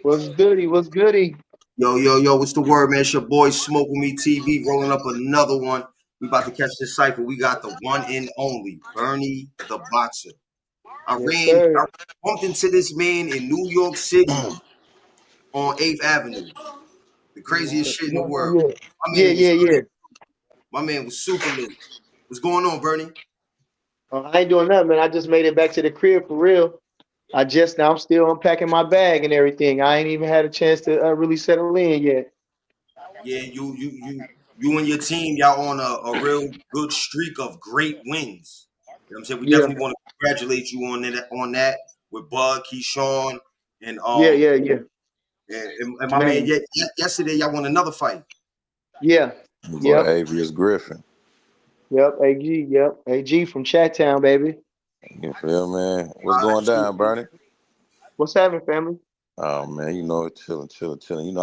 What's goody? What's goody? Yo, what's the word, man? It's your boy Smoking Me TV rolling up another one. We about to catch this cipher. We got the one and only Bernie the Boxer. Yes, I sir. bumped into this man in New York City on 8th Avenue. The craziest shit in the world. Yeah, My yeah, man was yeah, yeah. my man was super lit. What's going on, Bernie? I ain't doing nothing, man. I just made it back to the crib for real. I'm still unpacking my bag and everything. I ain't even had a chance to really settle in yet. Yeah, you and your team, y'all on a real good streak of great wins. You know what I'm saying? We Yeah, definitely want to congratulate you on that with Bud, Keyshawn, and yeah, yeah, yeah. and my man. Man, Yesterday y'all won another fight. yeah, Boy, yep, Avius Griffin. yep. AG, yep. AG from Chat Town, baby. You feel me? What's going Shoot. down, Bernie? What's happening, family? Oh man, chilling.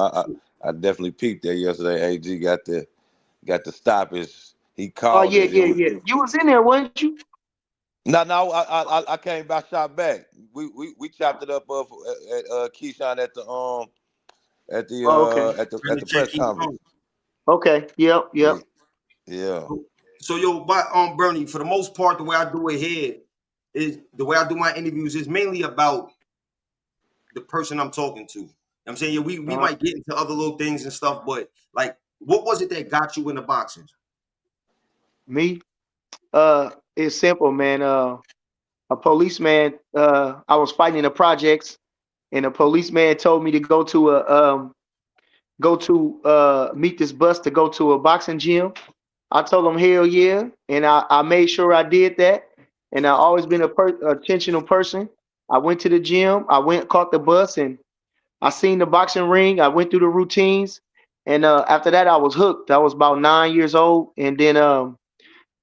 I definitely peeped there yesterday. AG got the stoppage. He Oh called yeah, it. It yeah, was yeah. You was in there, wasn't you? no. I came back, shot back. We chopped it up at Keyshawn Oh, okay, Brandon at the J. press King conference. Kong. okay. Yep, Yeah, yep. yeah. So Bernie, for the most part, the way I do it here is the way I do my interviews is mainly about the person I'm talking to. You know what I'm saying? Yeah, we Uh, might get into other little things and stuff, but like, what was it that got you into boxing? Me? It's simple, man. A policeman. I was fighting in the projects, and a policeman told me to go to meet this bus to go to a boxing gym. I told him hell yeah, and I made sure I did that. And I always been a intentional person. I went to the gym. I went caught the bus, and I seen the boxing ring. I went through the routines, and after that, I was hooked. I was about 9 years old, and then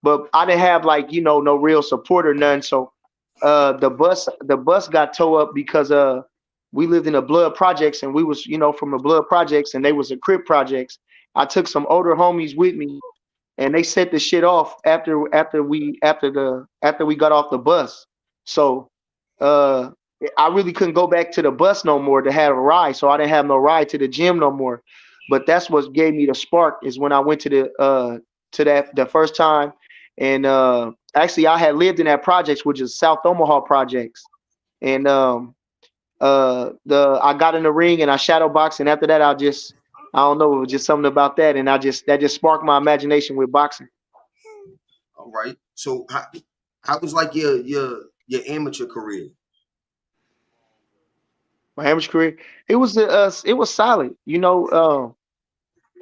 but I didn't have like no real support or none. So the bus got towed up because we lived in the blood projects and we was from the blood projects and they was the crip projects. I took some older homies with me and they set the shit off after we got off the bus. So uh I really couldn't go back to the bus no more to have a ride. So I didn't have no ride to the gym no more. But that's what gave me the spark is when I went to that the first time. And actually I had lived in that projects, which is South Omaha projects. And the I got in the ring and I shadow boxed, and after that I don't know, it was just something about that, and that just sparked my imagination with boxing. All right. So how was like your amateur career? My amateur career, it was solid.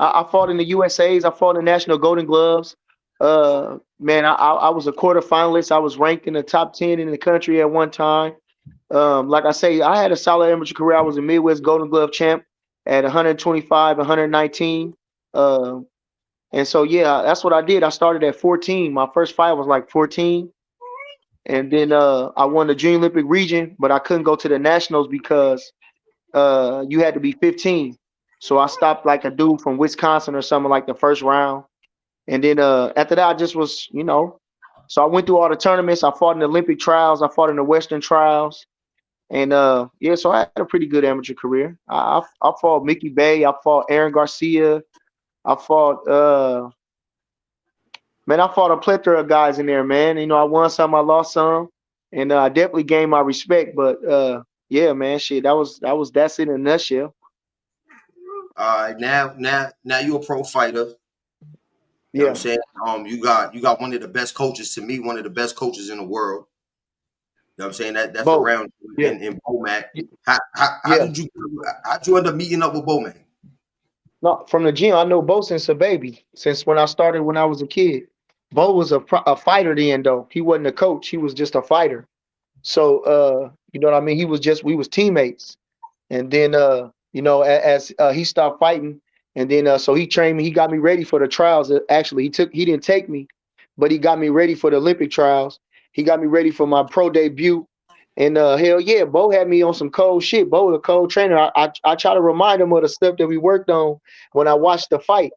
I fought in the USA's, I fought in the National Golden Gloves. Man, I was a quarter finalist. I was ranked in the top 10 in the country at one time. Like I say, I had a solid amateur career. I was a Midwest Golden Glove champ at 125, 119. Uh, and so yeah, that's what I did. I started at 14. My first fight was like 14. And then I won the Junior Olympic region, but I couldn't go to the nationals because you had to be 15. So I stopped like a dude from Wisconsin or something like the first round. And then after that, I just was, so I went through all the tournaments. I fought in the Olympic trials. I fought in the Western trials. And yeah, so I had a pretty good amateur career. I fought Mickey Bay. I fought Aaron Garcia. I fought man, I fought a plethora of guys in there, man. I won some, I lost some, and I definitely gained my respect. But yeah, man, shit, that's it in a nutshell. Now you're a pro fighter. You know what I'm Yeah. saying? You got one of the best coaches to me, one of the best coaches in the world. You know what I'm saying? That's Both. around Yeah. in Bomac. Y- How Yeah. did you end up meeting up with Bomac? No, from the gym, I know Bo since a baby, since when I started when I was a kid. Bo was a fighter then, though. He wasn't a coach. He was just a fighter. So, you know what I mean? We was teammates. And then, as he stopped fighting, and then, so he trained me. He got me ready for the trials. Actually, he didn't take me, but he got me ready for the Olympic trials. He got me ready for my pro debut. And hell yeah, Bo had me on some cold shit. Bo was a cold trainer. I try to remind him of the stuff that we worked on when I watched the fight.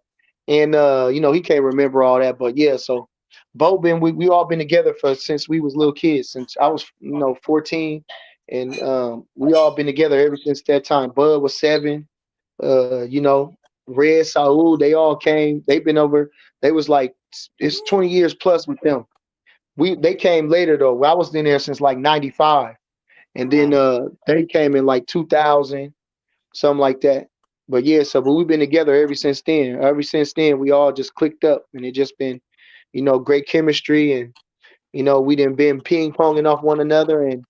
And he can't remember all that, but yeah. So Bo we all been together for since we was little kids, since I was 14, and we all been together ever since that time. Bud was 7, you know, Red, Saul, they all came. They've been over. They was like it's 20 years plus with them. They came later though. I was in there since like 95, and then they came in like 2000, something like that. But yeah, but we've been together ever since then. Ever since then, we all just clicked up, and it just been, you know, great chemistry, and you know, we done been ping ponging off one another, and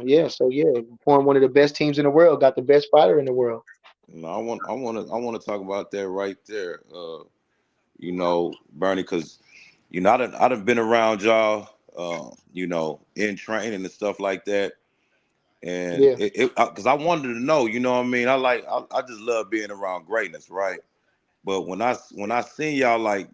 yeah, so yeah, formed one of the best teams in the world, got the best fighter in the world. You know, I want to talk about that right there. You know, Bernie, because you know, I done been around y'all, you know, in training and stuff like that. And Yeah, because I wanted to know, you know what I mean? I just love being around greatness, right? But when I seen y'all, like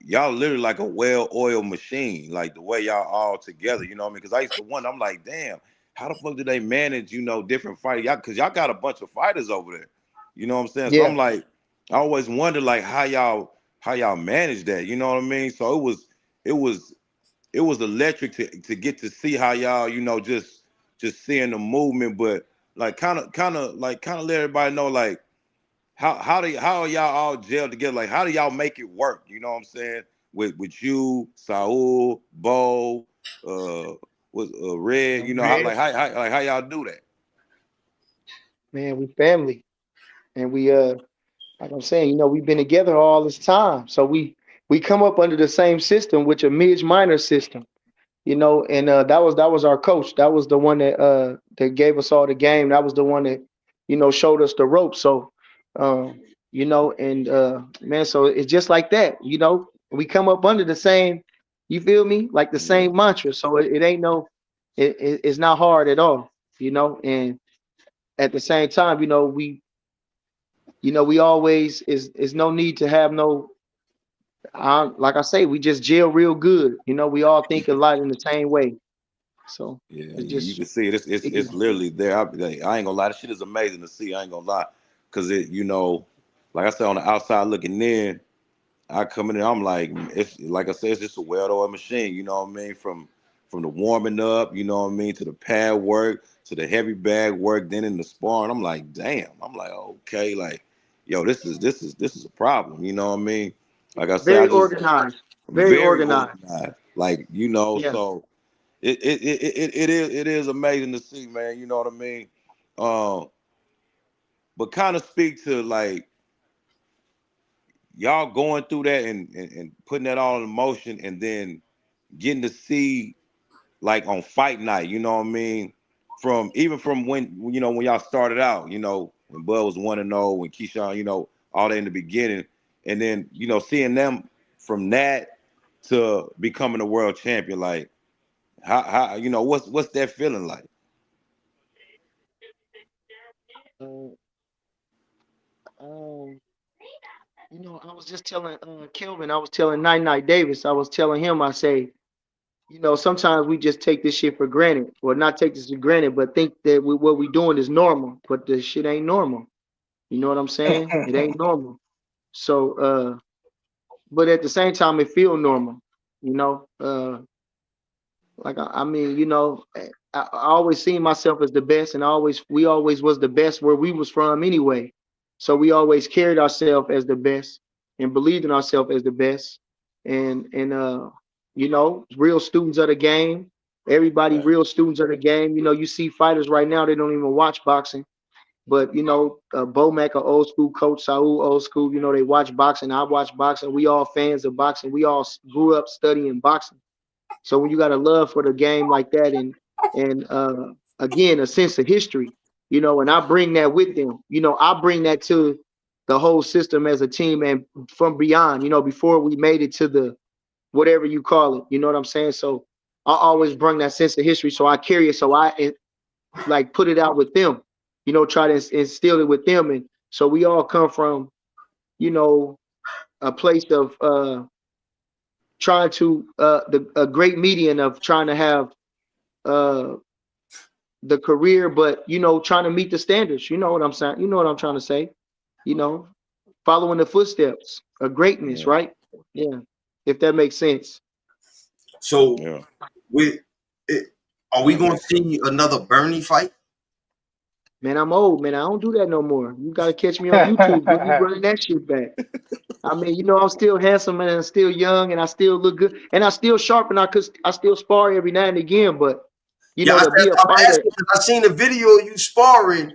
y'all literally like a well-oiled machine, like the way y'all all together, you know what I mean? Because I used to wonder, I'm like, damn, how the fuck do they manage, you know, different fighters? Y'all, because y'all got a bunch of fighters over there, you know what I'm saying? So I'm yeah, like, I always wonder like how y'all manage that, you know what I mean? So it was it was electric to get to see how y'all, you know, just seeing the movement, but like kind of let everybody know like how are y'all all gelled together? Like how do y'all make it work? You know what I'm saying? With you, Saul, Bo, was Red. You know how Red, how y'all do that? man, we family, and we like I'm saying, you know, we've been together all this time, so we come up under the same system, which a Midge Minor system. You know, and that was our coach. That was the one that gave us all the game. That was the one that, you know, showed us the ropes. So, you know, and man, so it's just like that. You know, we come up under the same. You feel me? Like the Yeah, same mantra. So it ain't no, it's not hard at all. You know, and at the same time, we always is no need to have no. Like I say, we just gel real good. You know, we all think a lot in the same way. So yeah. it's You just can see it. It's literally there. I ain't gonna lie. This shit is amazing to see. I ain't gonna lie, cause it, you know, like I said, on the outside looking in, I come in and I'm like, it's like I said, it's just a well-oiled machine. You know what I mean? From the warming up, you know what I mean, to the pad work, to the heavy bag work, then in the sparring. I'm like, damn. I'm like, okay, like, yo, this is a problem. You know what I mean? Like I said, I very just organized. Very very organized. organized. Like you know, Yeah. so it is amazing to see, man. You know what I mean? Um, but kind of speak to like y'all going through that and putting that all in motion and then getting to see like on fight night, you know what I mean? From even from when you know when y'all started out, you know, when Bud was 1-0, when Keyshawn, you know, all that in the beginning, and then you know seeing them from that to becoming a world champion, like how you know what's that feeling like? Uh, um, I was just telling Kelvin, I was telling Night Night Davis, I was telling him, I say, sometimes we just take this shit for granted, or not take this for granted, but think that what we doing is normal, but the shit ain't normal. You know what I'm saying? It ain't normal. So, but at the same time, it feel normal. You know, like I mean, I always seen myself as the best, and we always was the best where we was from anyway. So we always carried ourselves as the best and believed in ourselves as the best. And real students of the game. Everybody Right. real students of the game. You see fighters right now, they don't even watch boxing. But Bo Mack, a old school coach, Saul, old school, they watch boxing. I watch boxing. We all fans of boxing. We all grew up studying boxing. So when you got a love for the game like that, and again a sense of history, and I bring that with them. I bring that to the whole system as a team and from beyond. Before we made it to the whatever you call it. You know what I'm saying? So I always bring that sense of history. So I carry it. So like put it out with them. Try to instill it with them, and so we all come from you know a place of trying to a great median of trying to have uh the career, but trying to meet the standards. You know what I'm saying? You know what I'm trying to say? You know, following the footsteps of greatness, Yeah, right? Yeah, if that makes sense. So yeah, with it. Are we gonna see another Bernie fight? Man, I'm old, man. I don't do that no more. You gotta catch me on YouTube. Get me running that shit back. I mean, you know, I'm still handsome and I'm still young and I still look good and I still sharp and I still spar every now and again. But you Yeah, know, to be a I'm fighter, asking because I seen a video of you sparring.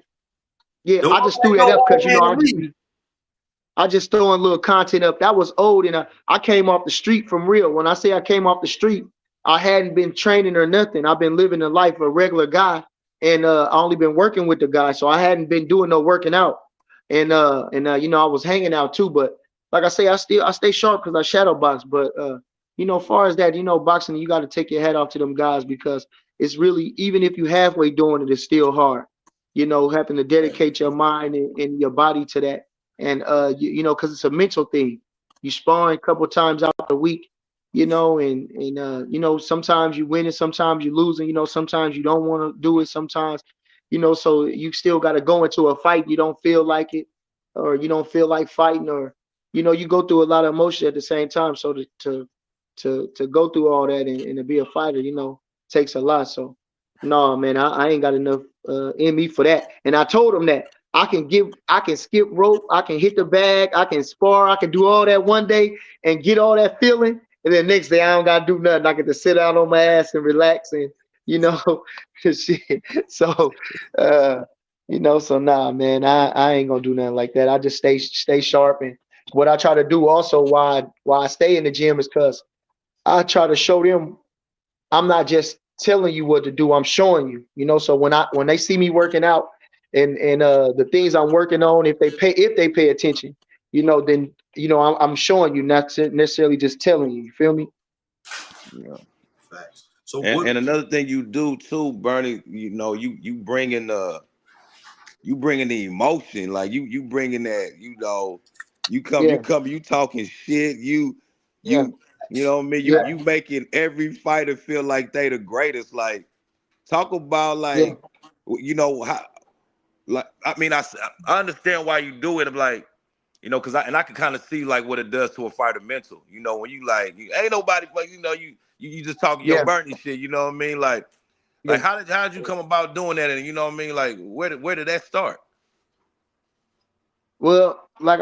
yeah, The one I just that threw go that up because all you in know the ring. I just throwing little content up. That was old and I came off the street from real. When I say I came off the street, I hadn't been training or nothing. I've been living the life of a regular guy, and I only been working with the guy, so I hadn't been doing no working out. And you know, I was hanging out too. But like I say, I stay sharp because I shadow box. But you know, far as that, you know, boxing, you got to take your hat off to them guys because it's really, even if you halfway doing it, it's still hard. You know, having to dedicate your mind and your body to that. And you know, because it's a mental thing. You sparring a couple times out the week, you know, and you know, sometimes you win and sometimes you lose, and you know, sometimes you don't want to do it. Sometimes, you know, so you still got to go into a fight. You don't feel like it, or you don't feel like fighting, or you know, you go through a lot of emotion at the same time. So to go through all that and to be a fighter, you know, takes a lot. So no, man, I ain't got enough in me for that. And I told him that. I can skip rope, I can hit the bag, I can spar, I can do all that one day and get all that feeling. And then next day I don't gotta do nothing. I get to sit out on my ass and relax and you know shit. So you know, so nah man, I ain't gonna do nothing like that. I just stay sharp and what I try to do also why I stay in the gym is because I try to show them I'm not just telling you what to do, I'm showing you, you know. So when they see me working out and the things I'm working on, if they pay attention, you know, then you know I'm showing you, not necessarily just telling you. You feel me? Yeah. Facts. So And another thing you do too, Bernie, you know, you bringing the emotion, like you bringing that, you know, Yeah, you talking shit, yeah, you know what I mean, yeah, you making every fighter feel like they the greatest. Like talk about yeah, like, you know how, like I mean I understand why you do it. I'm like, you know, because I can kind of see like what it does to a fighter mental. You know, when you like ain't nobody like, you know, you just talking your yeah, Bernie shit. You know what I mean? yeah. Like how did you come about doing that? And you know what I mean? Like where did that start? Well, like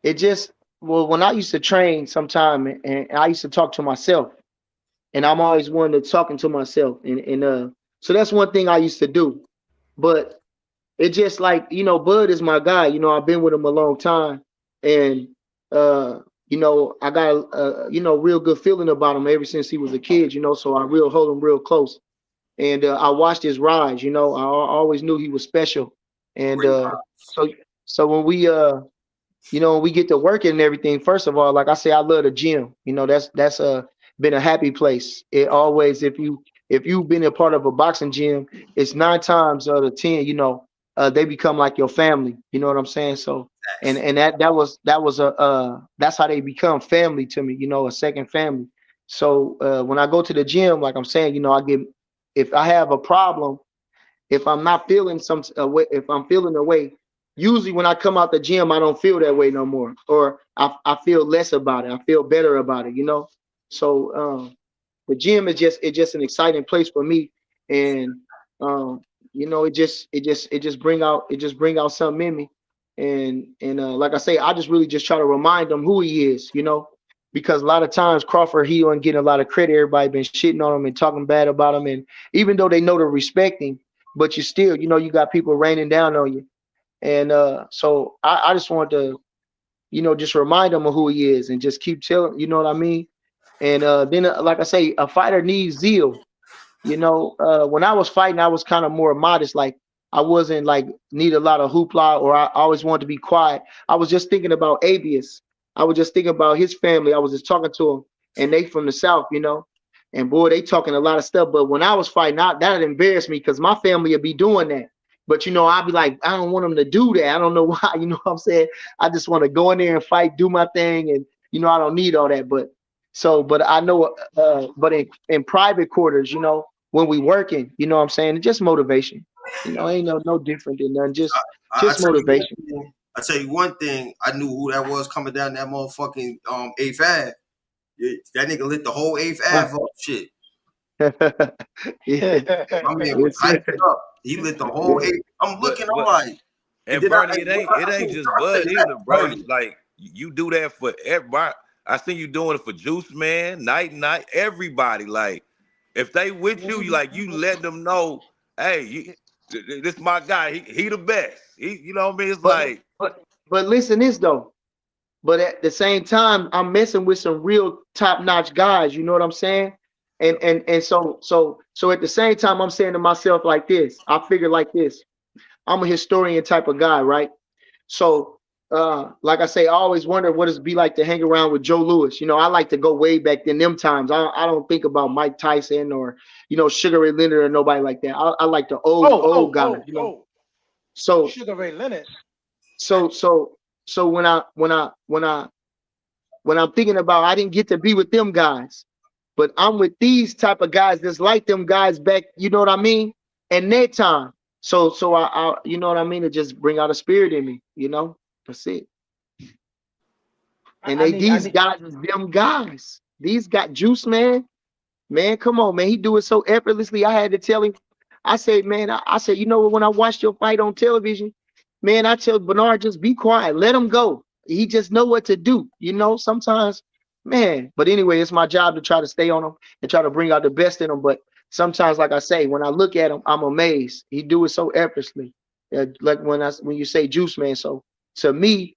it just well when I used to train sometime and I used to talk to myself, and I'm always one to talking to myself, and so that's one thing I used to do, but it just like you know Bud is my guy. You know I've been with him a long time, and uh, you know I got you know real good feeling about him ever since he was a kid. You know, so I real hold him real close, and I watched his rise. You know, I always knew he was special, and great. so so when we you know, we get to working and everything. First of all, like I say, I love the gym. You know, that's been a happy place. It always, if you've been a part of a boxing gym, it's 9 times out of 10, you know, they become like your family. You know what I'm saying? So, and that was a that's how they become family to me. You know, a second family. So when I go to the gym, like I'm saying, you know, if I have a problem, if I'm not feeling some way, if I'm feeling a way, usually when I come out the gym, I don't feel that way no more, or I feel less about it. I feel better about it, you know. So the gym is just an exciting place for me, and you know, it just bring out something in me, and like I say, I just really just try to remind them who he is, you know. Because a lot of times Crawford, he wasn't getting a lot of credit. Everybody been shitting on him and talking bad about him, and even though they know to respect him, but you still, you know, you got people raining down on you. And so I just want to, you know, just remind him of who he is and just keep telling, you know what I mean? And then, like I say, a fighter needs zeal. You know, when I was fighting, I was kind of more modest. Like I wasn't like need a lot of hoopla, or I always wanted to be quiet. I was just thinking about Abius. I was just thinking about his family. I was just talking to him, and they from the South, you know. And boy, they talking a lot of stuff. But when I was fighting, that embarrassed me because my family would be doing that. But you know, I'd be like, I don't want them to do that. I don't know why. You know what I'm saying? I just want to go in there and fight, do my thing, and you know, I don't need all that. But so, but I know, but in private quarters, you know, when we working, you know what I'm saying? It's just motivation. You know, ain't no different than none. I Just tell you one motivation. thing. I tell you one thing. I knew who that was coming down that motherfucking Eighth Ave. Yeah, that nigga lit the whole Eighth Uh, Ave up. Shit. Yeah. My man was Yes, sir. hyped up. He lit the whole. Yeah. I'm looking. I'm But like, and and then Bernie, it I ain't seen just Charles Bud say, either, bro. Bernie. Like you do that for everybody. I seen you doing it for Juice Man, Night, everybody. Like if they with you, you let them know, hey, this my guy. He the best. You know what I mean? It's But like but listen this though. But at the same time, I'm messing with some real top-notch guys. You know what I'm saying? And so at the same time, I'm saying to myself like this. I figure like this. I'm a historian type of guy, right? So like I say, I always wonder what it's be like to hang around with Joe Louis. You know, I like to go way back in them times. I don't think about Mike Tyson or Sugar Ray Leonard or nobody like that. I like the old guys. So Sugar Ray Leonard. so when I'm thinking about, I didn't get to be with them guys, but I'm with these type of guys that's like them guys back, you know what I mean? And their time. So I you know what I mean? To just bring out a spirit in me, that's it. And these guys is them guys. These got Juice Man, come on, man. He do it so effortlessly. I had to tell him, I said, man, I said, you know what, when I watched your fight on television, man, I tell Bernard, just be quiet, let him go. He just know what to do, sometimes, man. But anyway, it's my job to try to stay on him and try to bring out the best in him. But sometimes, like I say, when I look at him, I'm amazed. He do it so effortlessly. Like when you say Juice Man. So to me,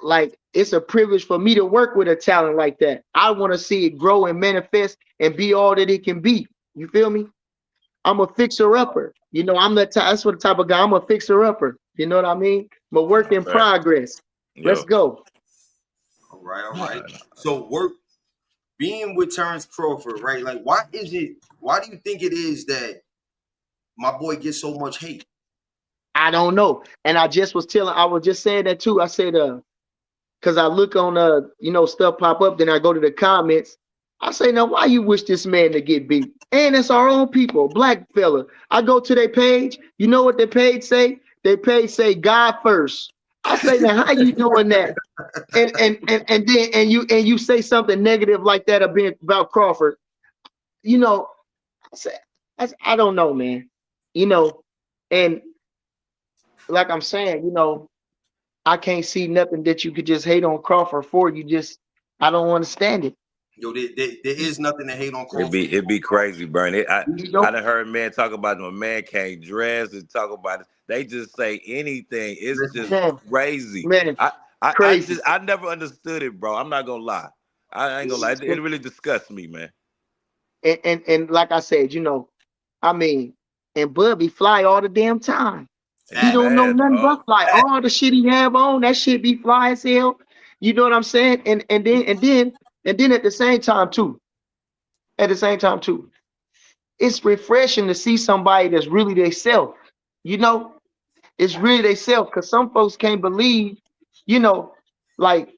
like it's a privilege for me to work with a talent like that. I want to see it grow and manifest and be all that it can be. You feel me? I'm a fixer-upper. I'm that's what the type of guy. I'm a fixer-upper. You know what I mean? I'm a work in progress. Let's go. All right. So being with Terrence Crawford, right? Like, why do you think it is that my boy gets so much hate? I don't know. And I was just saying that too. I said, because I look on stuff pop up, then I go to the comments. I say, now why you wish this man to get beat? And it's our own people, black fella. I go to their page. You know what their page say? Their page say God first. I say, now how you doing that? And then you say something negative like that about Crawford. I say, I don't know, man. And like I'm saying, I can't see nothing that you could just hate on Crawford for. I don't understand it. Yo, there is nothing to hate on Crawford. It'd be crazy, Bernie. I know? done heard men talk about my man can't dress and talk about it. They just say anything. It's just crazy. Man, crazy. I never understood it, bro. I'm not gonna lie. I ain't gonna lie. It really disgusts me, man. And like I said, I mean, and Bud fly all the damn time. He don't know nothing but fly. All the shit he have on, that shit be fly as hell. You know what I'm saying? And then at the same time too. It's refreshing to see somebody that's really they self. It's really they self, because some folks can't believe, like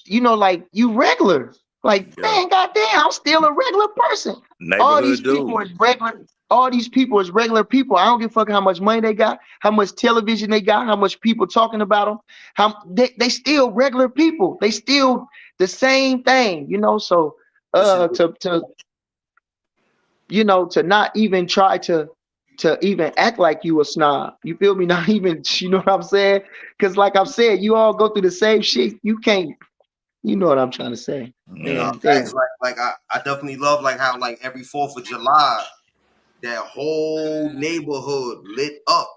you regular. Like, man, goddamn, I'm still a regular person. All these people is regular. All these people is regular people. I don't give a fuck how much money they got, how much television they got, how much people talking about them. They still regular people. They still the same thing, So to not even try to even act like you a snob. You feel me? Not even, you know what I'm saying? Because like I've said, you all go through the same shit. You can't. You know what I'm trying to say. Yeah, like I definitely love like how like every 4th of July, that whole neighborhood lit up.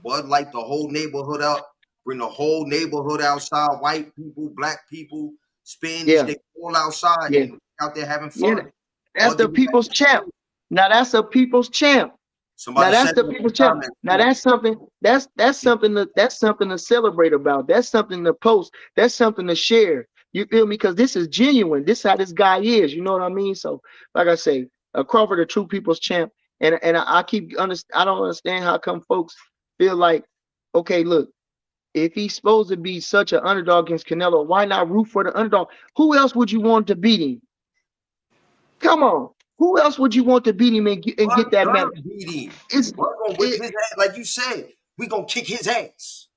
Bud light the whole neighborhood up, bring the whole neighborhood outside. White people, black people, Spanish, they all outside and out there having fun. Yeah, that's the people's champ. Now that's a people's champ. Now that's the people's champ. Now that's something. That's something to celebrate about. That's something to post. That's something to share. You feel me? Because this is genuine. This is how this guy is. You know what I mean? So, like I say, Crawford, a true people's champ. And I don't understand how come folks feel like, okay, look, if he's supposed to be such an underdog against Canelo, why not root for the underdog? Who else would you want to beat him? Come on. Who else would you want to beat him and get that medal? Like you said, we gonna kick his ass.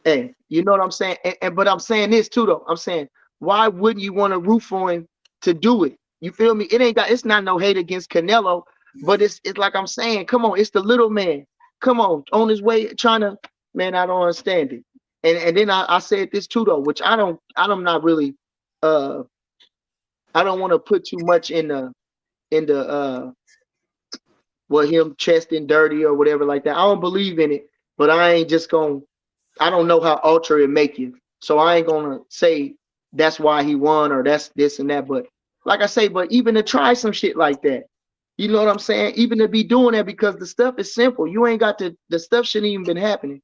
Hey, you know what I'm saying? But I'm saying this too, though. I'm saying, why wouldn't you want to root for him to do it? You feel me? It's not no hate against Canelo, but it's like I'm saying, come on, it's the little man. Come on his way trying to, man, I don't understand it. And then I said this too though, which I'm not really I don't want to put too much in the well, him chesting dirty or whatever like that. I don't believe in it, but I don't know how ultra it make you. So I ain't gonna say that's why he won or that's this and that. But like I say, but even to try some shit like that, you know what I'm saying? Even to be doing that because the stuff is simple. You ain't got the stuff shouldn't even been happening.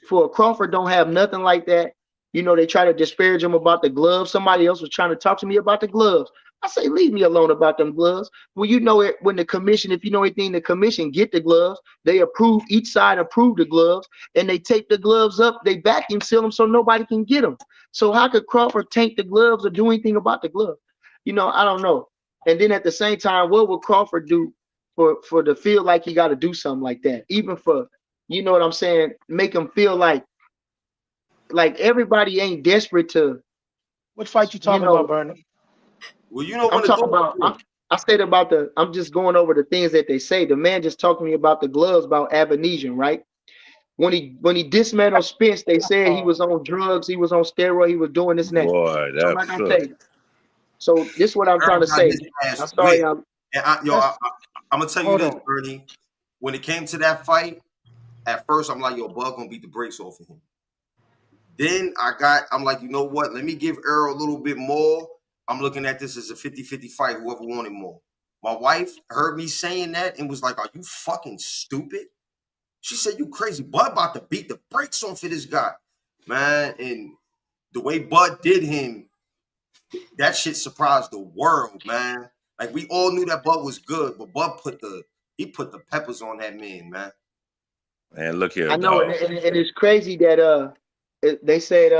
For Crawford don't have nothing like that. You know, they try to disparage him about the gloves. Somebody else was trying to talk to me about the gloves. I say, leave me alone about them gloves. Well, you know it when the commission, if you know anything, the commission get the gloves. They approve, each side approve the gloves, and they take the gloves up, they vacuum seal them so nobody can get them. So how could Crawford take the gloves or do anything about the glove? You know, I don't know. And then at the same time, what would Crawford do for the feel like he got to do something like that? Even for, you know what I'm saying, make him feel like everybody ain't desperate to. What fight you talking about, Bernie? Well, you know I'm talking about. I said about I'm just going over the things that they say. The man just talked to me about the gloves, about Abanesian, right? When he dismantled Spence, they said he was on drugs, he was on steroid, he was doing this and that. Boy, So like I say, so this is what I'm trying to say. I'm sorry. I'm gonna tell you this, Bernie. When it came to that fight, at first I'm like, yo, Bud gonna beat the brakes off of him. Then I'm like, you know what? Let me give Earl a little bit more. I'm looking at this as a 50-50 fight, whoever wanted more. My wife heard me saying that and was like, are you fucking stupid? She said, you crazy. Bud about to beat the brakes off of this guy. Man, and the way Bud did him, that shit surprised the world, man. Like, we all knew that Bud was good, but Bud put the peppers on that man, man. Man, look here, I know, and it's crazy that they said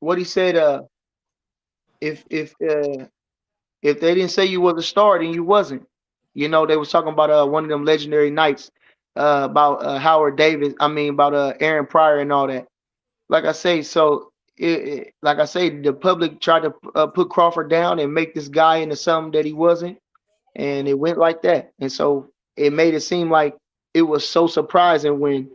what he said if they didn't say you was a star, then you wasn't. You know, they was talking about one of them legendary nights about Howard Davis. I mean about Aaron Pryor and all that. Like I say, so like I say, the public tried to put Crawford down and make this guy into something that he wasn't, and it went like that. And so it made it seem like it was so surprising when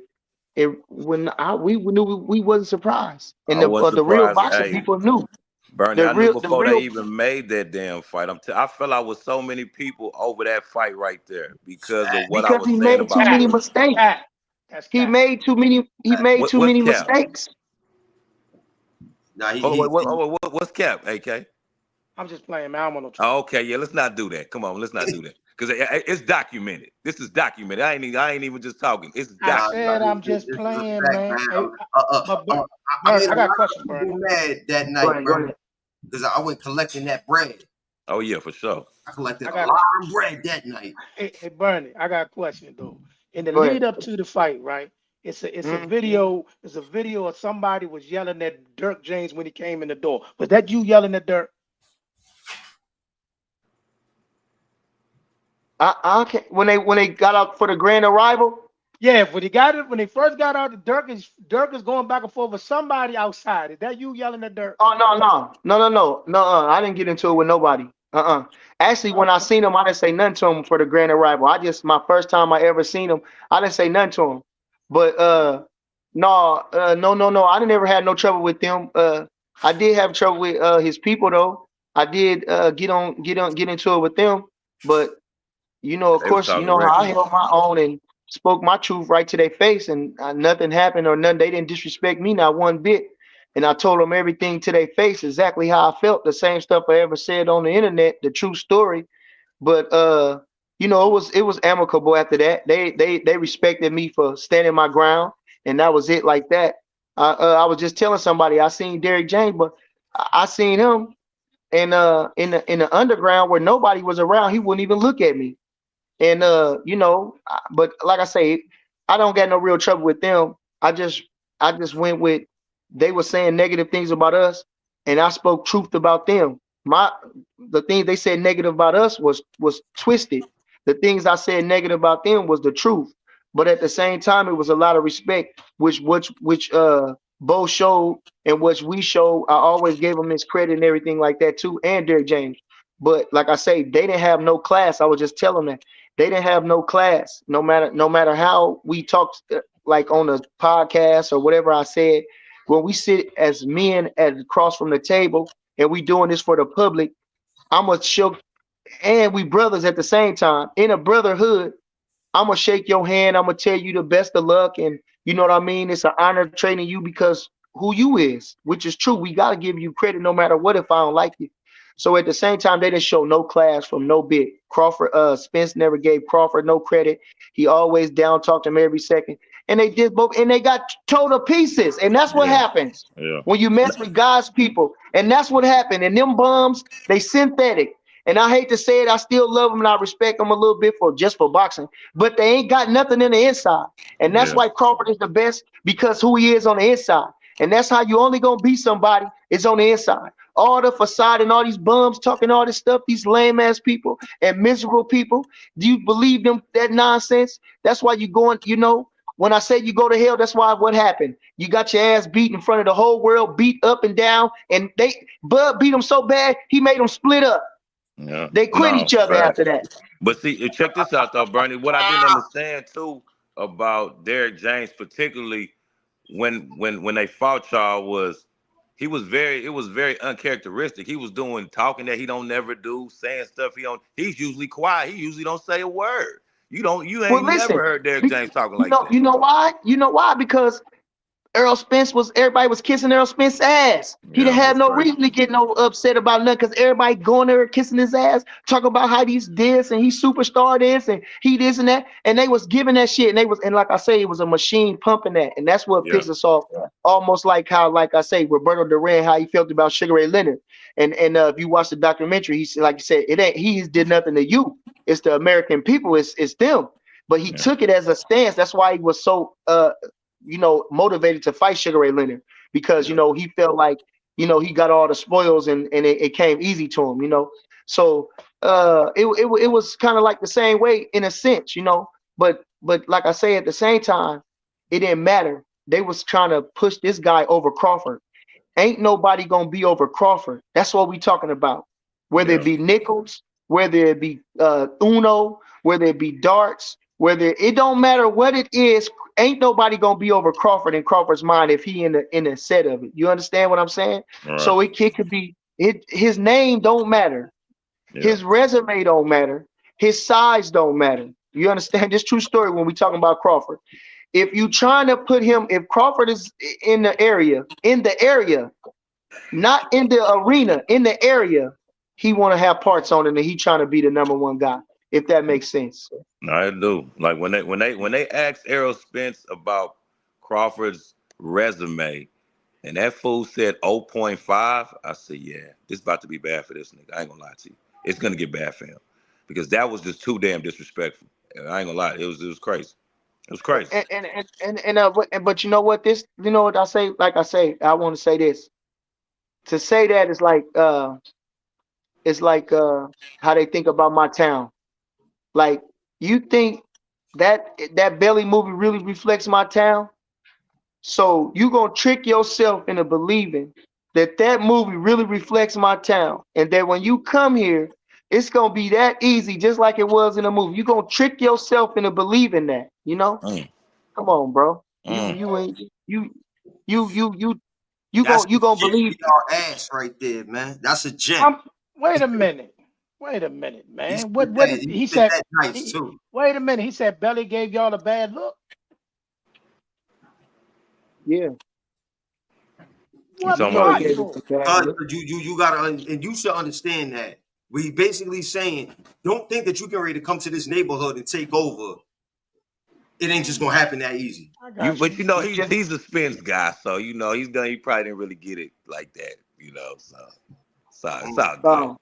we knew we wasn't surprised, and the real boxing people knew. Bernie, I knew before they even made that damn fight. I fell out with so many people over that fight right there because of what I was saying about. Because he made too many mistakes. He made too many mistakes. Nah, what's Cap, AK? I'm just playing, man. I don't want no trouble. Oh, okay, yeah, let's not do that. Come on, let's not do that. Because it's documented. This is documented. I ain't even just talking. It's documented. I said I'm just playing, man. I got a question, Bernie. Mad that night, Bernie, because I went collecting that bread. Oh yeah, for sure. I collected a lot of bread that night. Hey, Bernie, I got a question though. In the lead up to the fight, right? It's a video. It's a video of somebody was yelling at Dirk James when he came in the door. Was that you yelling at Dirk? When they got out for the grand arrival. Yeah, when they first got out, Dirk is going back and forth with somebody outside. Is that you yelling at Dirk? Oh no. I didn't get into it with nobody. Actually, when I seen him, I didn't say nothing to him for the grand arrival. My first time I ever seen him, I didn't say nothing to him. But no. I didn't ever have no trouble with them. I did have trouble with his people though. I did get into it with them, but you know, of course, you know how I held my own and spoke my truth right to their face, and nothing happened or nothing. They didn't disrespect me not one bit, and I told them everything to their face, exactly how I felt, the same stuff I ever said on the internet, the true story. But you know, it was amicable after that. They respected me for standing my ground, and that was it like that. I was just telling somebody I seen Derrick James, but I seen him and in the underground where nobody was around, he wouldn't even look at me. And you know, but like I say, I don't got no real trouble with them. I just went with, they were saying negative things about us, and I spoke truth about them. The things they said negative about us was twisted. The things I said negative about them was the truth. But at the same time, it was a lot of respect, which Bo showed and which we showed. I always gave him his credit and everything like that too, and Derrick James. But like I say, they didn't have no class. I was just telling them that they didn't have no class. No matter how we talked, like on a podcast or whatever I said, when we sit as men at across from the table and we doing this for the public, I'm gonna show, and we brothers at the same time in a brotherhood. I'm gonna shake your hand. I'm gonna tell you the best of luck, and you know what I mean. It's an honor training you because who you is, which is true. We gotta give you credit no matter what. If I don't like you, so at the same time, they didn't show no class from no bit. Crawford, Spence never gave Crawford no credit. He always down talked him every second, and they did both, and they got told to pieces, and that's what Yeah. happens Yeah. when you mess with God's people, and that's what happened. And them bums, they synthetic. And I hate to say it, I still love them and I respect them a little bit for just for boxing, but they ain't got nothing in the inside. And that's Yeah. why Crawford is the best, because who he is on the inside. And that's how you only gonna beat somebody is on the inside. All the facade and all these bums talking all this stuff, these lame ass people and miserable people. Do you believe them that nonsense? That's why you going, you know, when I say you go to hell, that's why what happened. You got your ass beat in front of the whole world, beat up and down, and Bud beat them so bad he made them split up. Yeah. They quit No, each other facts. after that. But see, check this out though, Bernie. What I didn't understand too about Derek James, particularly when they fought y'all, was it was very uncharacteristic. He was talking that he don't never do, saying stuff he don't. He's usually quiet. He usually don't say a word. You Well, ain't never listen, heard Derek James talking like that. you know why? You know why? Because everybody was kissing Errol Spence's ass. He didn't Yeah, have that's no crazy. reason to get no upset about nothing because everybody going there kissing his ass, talking about how he's this and he superstar this and he this and that. And they was giving that shit. And like I say, it was a machine pumping that. And that's what Yeah, pissed us off. Almost like how, like I say, Roberto Duran, how he felt about Sugar Ray Leonard. And if you watch the documentary, he said, like you said, it ain't he did nothing to you. It's the American people, it's them. But he yeah, took it as a stance. That's why he was so motivated to fight Sugar Ray Leonard because, yeah, he felt like, he got all the spoils and it came easy to him. So it was kind of like the same way in a sense. But like I say, at the same time, it didn't matter. They was trying to push this guy over Crawford. Ain't nobody gonna be over Crawford. That's what we talking about. Whether yeah, it be nickels, whether it be Uno, whether it be darts, whether it don't matter what it is, ain't nobody gonna be over Crawford in Crawford's mind if he in the set of it. You understand what I'm saying? all right, So it could be his name don't matter, yeah, his resume don't matter, his size don't matter. You understand this true story when we talking about Crawford. If you trying to put him, if Crawford is in the area, not in the arena, in the area, he want to have parts on it, and he trying to be the number one guy. If that makes sense. no, I do. Like when they asked Errol Spence about Crawford's resume, and that fool said 0.5, I said, yeah, this about to be bad for this nigga. I ain't gonna lie to you. It's gonna get bad for him. Because that was just too damn disrespectful. I ain't gonna lie. It was crazy. It was crazy. But you know what? You know what I say? Like I say, I want to say this. To say that is like it's like how they think about my town. Like, you think that Belly movie really reflects my town? So you gonna trick yourself into believing that movie really reflects my town, and that when you come here, it's gonna be that easy, just like it was in the movie. You gonna trick yourself into believing that. Mm, Come on, bro. You mm. you ain't you you you you you That's gonna a you gonna gem believe. for y'all ass right there, man. That's a gem. I'm wait a minute. Wait a minute, He man. spit What that. did He he spit said? that nice He, too. wait a minute. He said Belly gave y'all a bad look. Yeah, You What talking know he about gave you? us a muscle? bad Cause look. you gotta and you should understand that. We basically saying, don't think that you can ready to come to this neighborhood and take over. It ain't just gonna happen that easy. I You got but you. you know You just he's a Spence guy, so he probably didn't really get it like that, so it's Mm. all good. um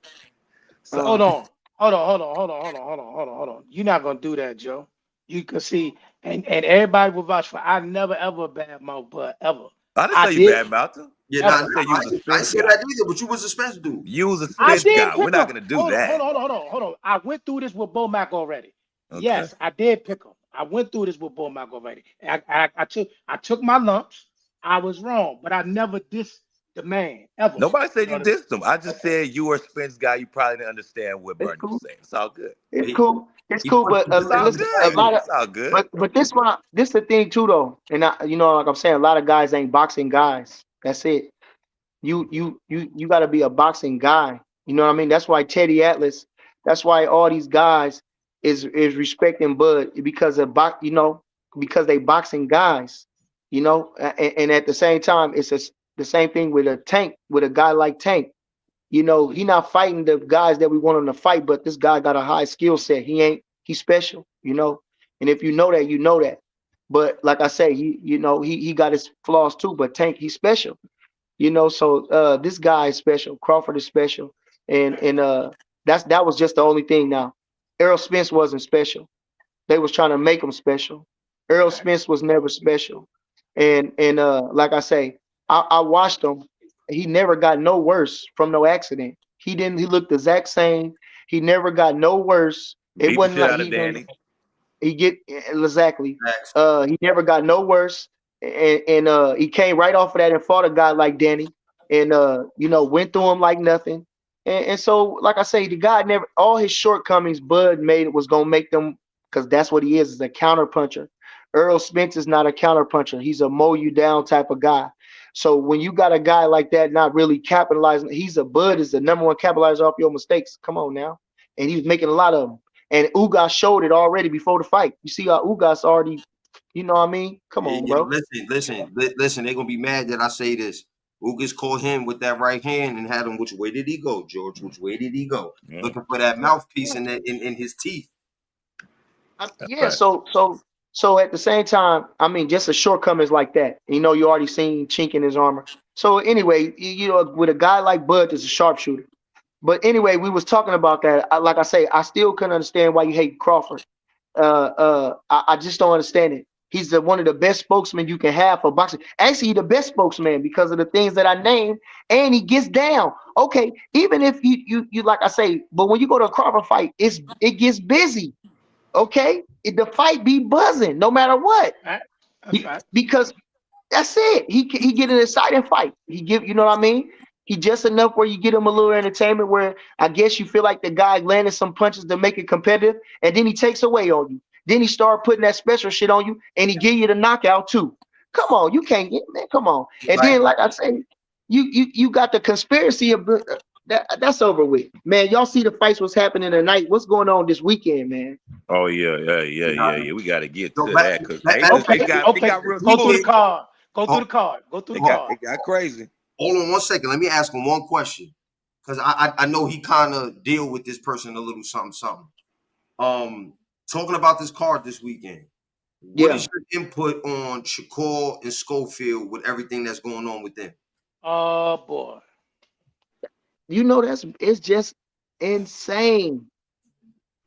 It's all Hold um good. on. Hold on. You're not gonna do that, Joe. You can see, and everybody will vouch for. I never ever bad mouth, but ever. I didn't I say you did bad about them. Yeah, nah, I ever. nah, said you was a I ain't Spence say guy. that either, but you was a Spence dude. You was a I Spence did guy. We're pick not him. gonna do Hold on, that. hold on. I went through this with Bo Mac already. Okay. Yes, I did pick him. I went through this with Bo Mac already. I took my lumps. I was wrong, but I never the man ever. Nobody said You you know what I mean? dissed him. I just said you were a Spence guy. You probably didn't understand what It's Bernie was cool. saying. It's all good. It's He, cool. It's he cool. put But some It's all respect listen, on a good. his lot name. of It's all good. but this the thing too though, and like I'm saying, a lot of guys ain't boxing guys. That's it. You got to be a boxing guy. You know what I mean? That's why Teddy Atlas. That's why all these guys is respecting Bud because of because they boxing guys. And at the same time, the same thing with a guy like Tank. He not fighting the guys that we want him to fight, but this guy got a high skill set. He's special. And if you know that, you know that. But like I say, he got his flaws too, but Tank, he's special. So this guy is special. Crawford is special. And that was just the only thing now. Errol Spence wasn't special. They was trying to make him special. Errol Spence was never special. And like I say, I watched him. He never got no worse from no accident. He looked the exact same. He never got no worse. It Beat the wasn't shit like out of Danny. he get exactly. Facts. He never got no worse. And he came right off of that and fought a guy like Danny and went through him like nothing. And so, like I say, the guy never all his shortcomings, Bud made was gonna make them because that's what he is a counter puncher. Earl Spence is not a counter puncher. He's a mow you down type of guy. So when you got a guy like that not really capitalizing, Bud is the number one capitalizer off your mistakes. Come on now. And he was making a lot of them. And Ugas showed it already before the fight. You see how Ugas already, you know what I mean? Come on, bro. Listen. They're gonna be mad that I say this. Ugas caught him with that right hand and had him. Which way did he go, George? Which way did he go? Yeah. Looking for that mouthpiece in his teeth. Yeah. Right. So at the same time, I mean, just a shortcomings like that. You already seen chink in his armor. So anyway, with a guy like Bud that's a sharpshooter. But anyway, we was talking about that. Like I say, I still couldn't understand why you hate Crawford. I just don't understand it. He's one of the best spokesmen you can have for boxing. Actually, the best spokesman because of the things that I named, and he gets down. Okay, even if you like I say, but when you go to a Crawford fight, it gets busy. Okay, the fight be buzzing no matter what. Because that's it. He get an exciting fight. He give you know what I mean. He just enough where you get him a little entertainment where I guess you feel like the guy landed some punches to make it competitive, and then he takes away on you. Then he start putting that special shit on you, and he give you the knockout too. Come on, you can't get man. Come on, and then like I say, you got the conspiracy of that's over with, man. Y'all see the fights what's happening tonight? What's going on this weekend, man? Oh yeah. We got to get to So that because okay. it got real Go through the smooth. card. Go through the card. Go through the card. It got crazy. Hold on 1 second. Let me ask him one question, because I know he kind of deal with this person a little something. Talking about this card this weekend. What is your input on Shakur and Schofield with everything that's going on with them? Oh boy. It's just insane.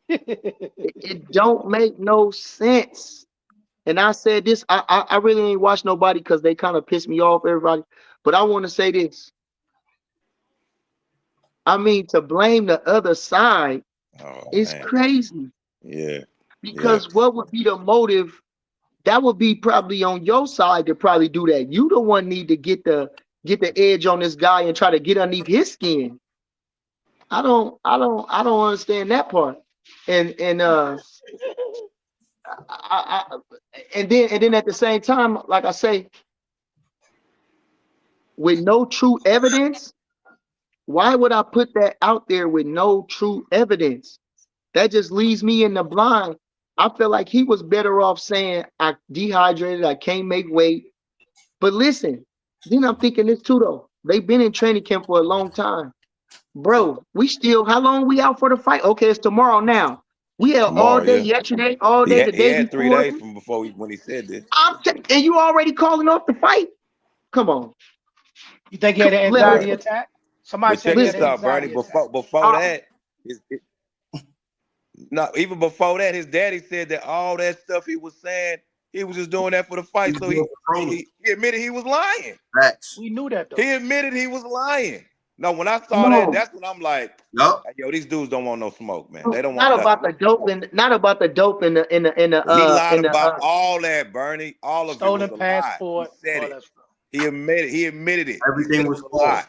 It don't make no sense. And I said this, I really ain't watched nobody because they kind of pissed me off, everybody. But I want to say this. I mean, to blame the other side is crazy. Yeah. Because what would be the motive? That would be probably on your side to probably do that. You the one need to get the edge on this guy and try to get underneath his skin. I don't understand that part. And then at the same time, like I say, with no true evidence, why would I put that out there with no true evidence? That just leaves me in the blind. I feel like he was better off saying I dehydrated, I can't make weight. But listen, then I'm thinking this too though. They've been in training camp for a long time. Bro, how long we out for the fight? Okay, it's tomorrow now. We had all day yesterday, all day the day had 3 before. days from before when he said this. And you already calling off the fight? Come on. You think he had an anxiety attack? Somebody said he check this out, Bernie. Before that, even before that, his daddy said that all that stuff he was saying, he was just doing that for the fight. So he admitted he was lying. Facts. We knew that though. He admitted he was lying. No, when I saw that, that's when I'm like, yo, these dudes don't want no smoke, man. They don't want not about the dope in the he lied about all that, Bernie. All of stolen it was passport. He said it. He admitted it. Everything was a false. lie.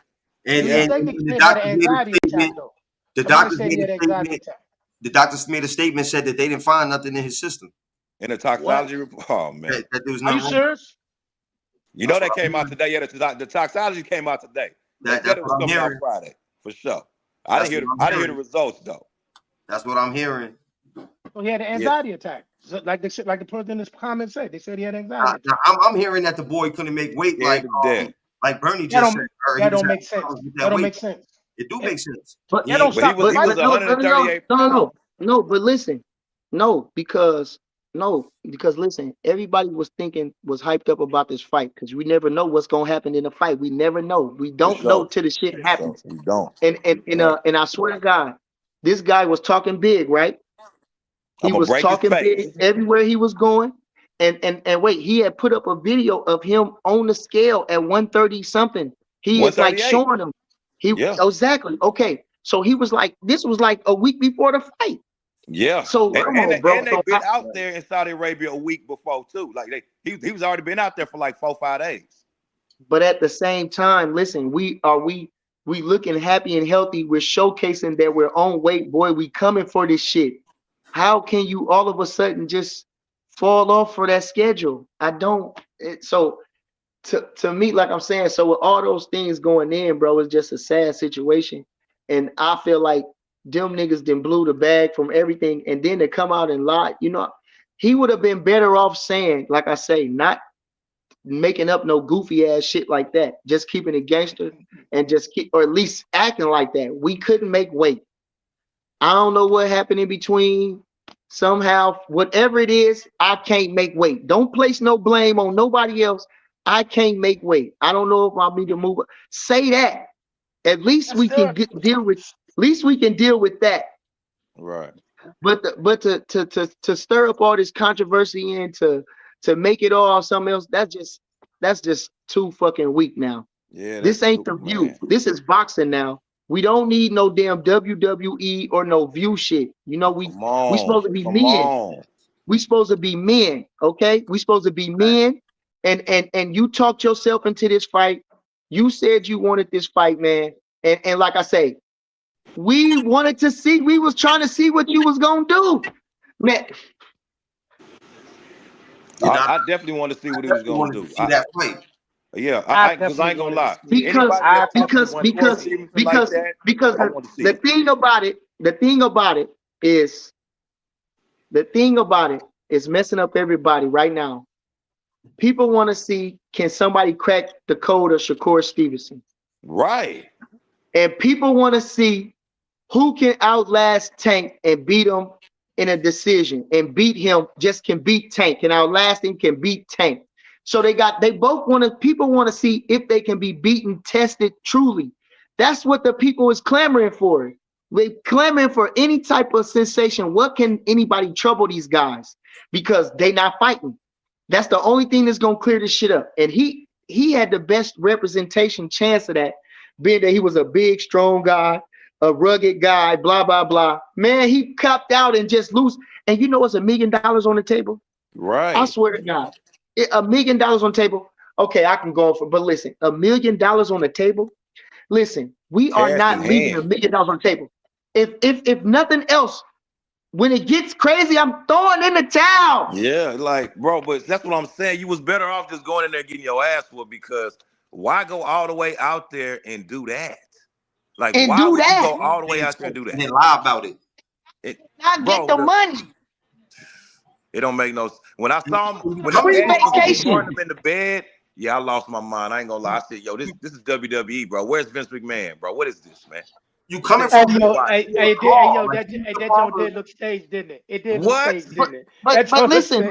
And, Do you and, think and the the kid had an doctors made a anxiety attack statement. though? The Somebody doctors said he made had a an anxiety statement. attack. The doctors made a statement, said that they didn't find nothing in his system. In the toxicology report. Oh man. That there was Are you nothing wrong. serious? You know That's that what I'm came out hearing. today. Yeah, the toxicology came out today. They said That's it was what I'm coming out hearing. Friday for sure. I That's didn't what I'm hear the hearing. results though. That's what I'm hearing. So he had an Yeah. anxiety attack. So, like the person in this comment said, they said he had an anxiety attack. I'm hearing that the boy couldn't make weight Scared to death. like Bernie That just said. don't, He that was don't having make sense. problems with That don't weight. make sense. It do make sense. But He That don't ain't- But he stop. was but, he was but no, 138 no, pounds. no, but listen, because listen, everybody was hyped up about this fight because we never know what's gonna happen in a fight. We never know. We don't know till the shit happens. We don't. And I swear to God, this guy was talking big, right? He I'ma was break his talking face. big everywhere he was going. And wait, he had put up a video of him on the scale at 130 something. He is like 138. showing them. Yeah. Exactly. Okay. So he was like, this was like a week before the fight. Yeah. So come on, bro. And they've been out there in Saudi Arabia a week before too. Like he was already been out there for like 4-5 days. But at the same time, listen, we looking happy and healthy. We're showcasing that we're on weight, boy. We coming for this shit. How can you all of a sudden just fall off for that schedule? I don't. So to me, like I'm saying, so with all those things going in, bro, it's just a sad situation. And I feel like them niggas then blew the bag from everything, and then to come out and lie, he would have been better off saying, like I say, not making up no goofy ass shit like that, just keeping it gangster and just keep, or at least acting like that. We couldn't make weight. I don't know what happened in between. Somehow, whatever it is, I can't make weight. Don't place no blame on nobody else. I can't make weight. I don't know if I need to move. Say that. At least we can deal with. At least we can deal with that. Right. But to stir up all this controversy and to make it all something else, that's just too fucking weak now. Yeah. This ain't the View. Man. This is boxing now. We don't need no damn WWE or no View shit. We supposed to be men. We supposed to be men, okay? We supposed to be men. And you talked yourself into this fight. You said you wanted this fight, man. And like I say, we wanted to see. We was trying to see what you was gonna do, man. I definitely want to see what he was gonna do. See that fight. Yeah, I ain't gonna lie. Because the thing about it is messing up everybody right now. People want to see, can somebody crack the code of Shakur Stevenson? Right. And people want to see who can outlast Tank and beat him in a decision, and beat him, just can beat Tank, and outlast him, can beat Tank. So people want to see if they can be beaten, tested truly. That's what the people is clamoring for. They clamoring for any type of sensation. What can anybody trouble these guys? Because they not fighting. That's the only thing that's gonna clear this shit up. And he had the best representation chance of that, being that he was a big, strong guy, a rugged guy, blah, blah, blah. Man, he copped out and just lose. And you know what's $1 million on the table? Right. I swear to God. $1 million on the table. Okay, I can go for, but listen, $1 million on the table. Listen, we are not leaving $1 million on the table. If nothing else, when it gets crazy, I'm throwing in the towel. Yeah, like, bro, but that's what I'm saying. You was better off just going in there getting your ass whooped, because why go all the way out there and do that? Like, and why do would that. you go all the way out there and do that? And then lie about it. Not get the money. It don't make no sense. When I saw him, when Free he was vacation. him in the bed, yeah, I lost my mind. I ain't gonna lie. I said, yo, this is WWE, bro. Where's Vince McMahon, bro? What is this, man? You coming from that Joe did look staged, didn't it? It did look staged, didn't it? But listen,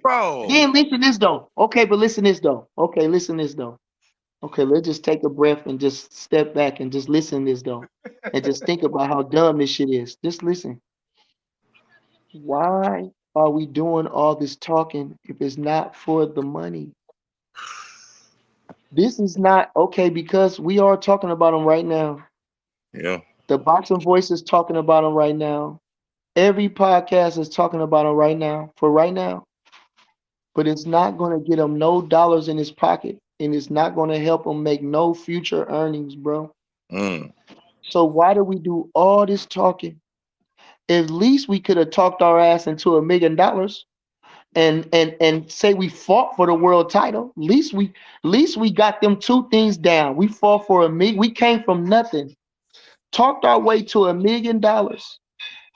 bro. Then listen this though. Okay, but listen this though. Okay, let's just take a breath and just step back and just listen to this though. And just think about how dumb this shit is. Just listen. Why are we doing all this talking if it's not for the money? This is not okay, because we are talking about them right now. Yeah. The Boxing Voice is talking about them right now. Every podcast is talking about them right now, for right now. but it's not going to get him no dollars in his pocket, and it's not going to help him make no future earnings, bro. Mm. So why do we do all this talking? At least we could have talked our ass into $1 million and say we fought for the world title. At least we got them two things down. We fought for $1 million. We came from nothing, talked our way to $1 million,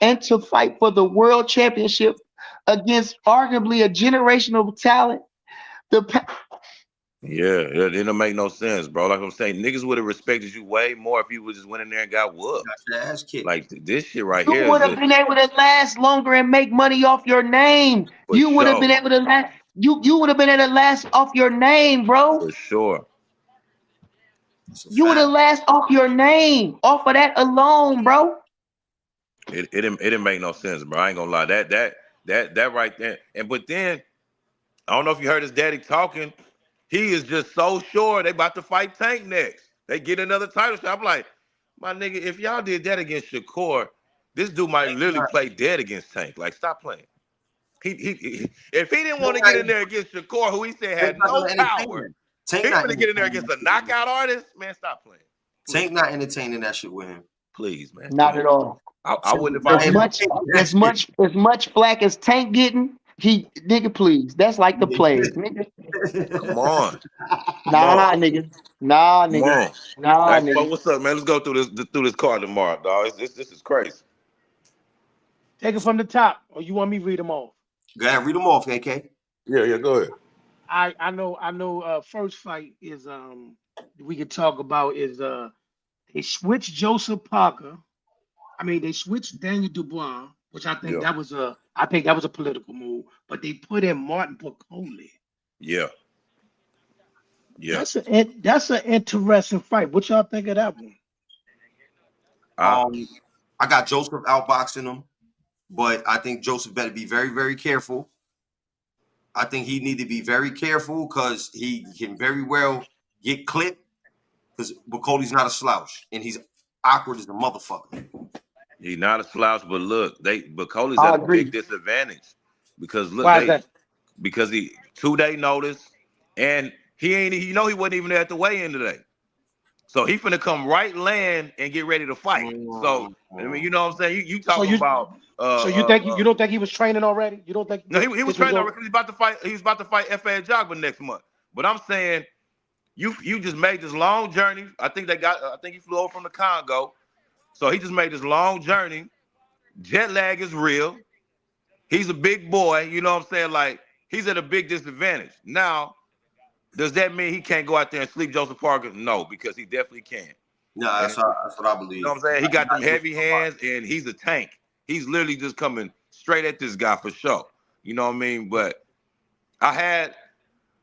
and to fight for the world championship against arguably a generational talent. Yeah, it didn't make no sense, bro. Like I'm saying, niggas would have respected you way more if you would just went in there and got whooped. Got your ass kicked. Like this shit right You here would is have been able to last longer and make money off your name. for You would have sure. been able to last. You would have been able to last off your name, bro. For sure. It's a You would fact. have last off your name, off of that alone, bro. It didn't make no sense, bro. I ain't gonna lie. That right there. And but then I don't know if you heard his daddy talking. He is just so sure they about to fight Tank next. They get another title shot. I'm like, my nigga, if y'all did that against Shakur, this dude might literally play dead against Tank. Like, stop playing. He if he didn't want to get in there against Shakur, who he said had no power, Tank he's not gonna get in there against a knockout artist. Man, stop playing. Tank not entertaining that shit with him. Please, man. Not at all. I wouldn't if I As much flack as Tank getting, nigga, please. That's like the plague, nigga. Come on. Nah, nigga. Nah, Come nigga. on. Nah, Hey, nigga. what's up, man? Let's go through this card tomorrow, dog. This is crazy. Take it from the top, or you want me to read them off? Go ahead, read them off, AK. Yeah, go ahead. I know. First fight is we could talk about is they switched Joseph Parker. I mean, they switched Daniel Dubois, which I think that was a political move, but they put in Martin Piccoli. Yeah. That's an interesting fight. What y'all think of that one? I got Joseph outboxing him, but I think Joseph better be very, very careful. I think he need to be very careful because he can very well get clipped because Piccoli's not a slouch and he's awkward as a motherfucker. He's not a slouch, but look, Piccoli's at a big disadvantage because look, because he 2-day notice and he wasn't even there at the weigh-in today. So he finna come right land and get ready to fight. So I mean, you know what I'm saying? You talking about so you don't think he was training already? You don't think no, he was training already because he's about to fight F.A. Jogba next month. But I'm saying you just made this long journey. I think he flew over from the Congo. So he just made this long journey. Jet lag is real. He's a big boy, you know what I'm saying? Like he's at a big disadvantage. Now, does that mean he can't go out there and sleep Joseph Parker? No, because he definitely can. No, that's what I believe. You know what I'm saying? He got them heavy hands and he's a tank. He's literally just coming straight at this guy for sure. You know what I mean? But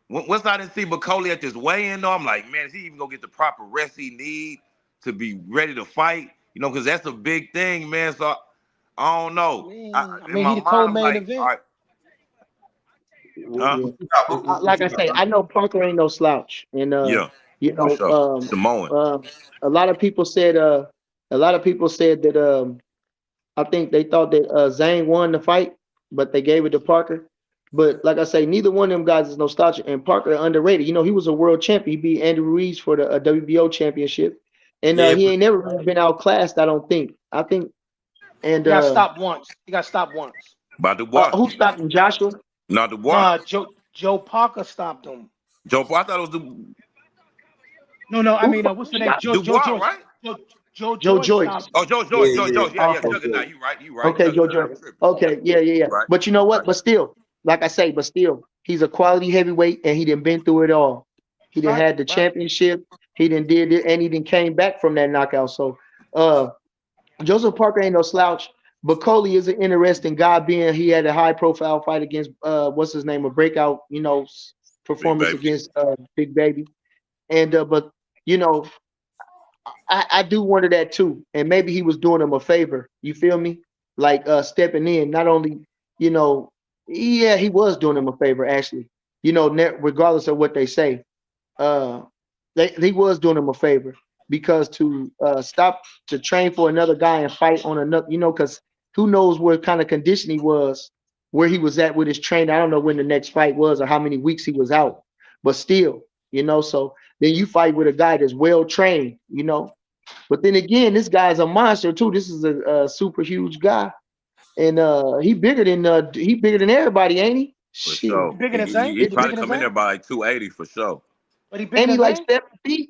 once I didn't see Piccoli at this weigh-in, though, I'm like, man, is he even gonna get the proper rest he need to be ready to fight? You know, because that's a big thing, man. So I don't know. I mean, he's the co-main event. All right. Like I say, I know Parker ain't no slouch, and you know, sure. Samoan. A lot of people said that I think they thought that Zane won the fight, but they gave it to Parker. But like I say, neither one of them guys is no slouch, and Parker underrated. You know, he was a world champion. He beat Andy Ruiz for the WBO championship, and he ain't never really been outclassed. I don't think. And he got stopped once. By Dubois. Who stopped him? Joshua? No, Dubois. Joe Parker stopped him. I thought it was the. No. I mean, what's the name? Joe Joyce, right? Joe Joyce. Oh, Joe Joyce. Yeah. Juggernaut. You right. Okay, Joe Joyce. Okay, yeah. Right. But you know what? But still, like I say, he's a quality heavyweight, and he done been through it all. He done had the championship. He done did it, and he done came back from that knockout. So, Joseph Parker ain't no slouch. Piccoli is an interesting guy, being he had a high-profile fight against what's his name, a breakout, performance against Big Baby, and but I do wonder that too, and maybe he was doing him a favor. You feel me? Like stepping in, not only he was doing him a favor actually. Regardless of what they say, he was doing him a favor because to stop to train for another guy and fight on another, because who knows what kind of condition he was where he was at with his training. I don't know when the next fight was or how many weeks he was out, but still, so then you fight with a guy that's well trained, But then again, this guy's a monster too. This is a super huge guy, and he bigger than everybody, ain't he? For Shit, sure. Bigger than Zane? He Is he probably bigger than come in there Zane? by like 280 for sure. But he bigger ain't he than like Zane? 7 feet?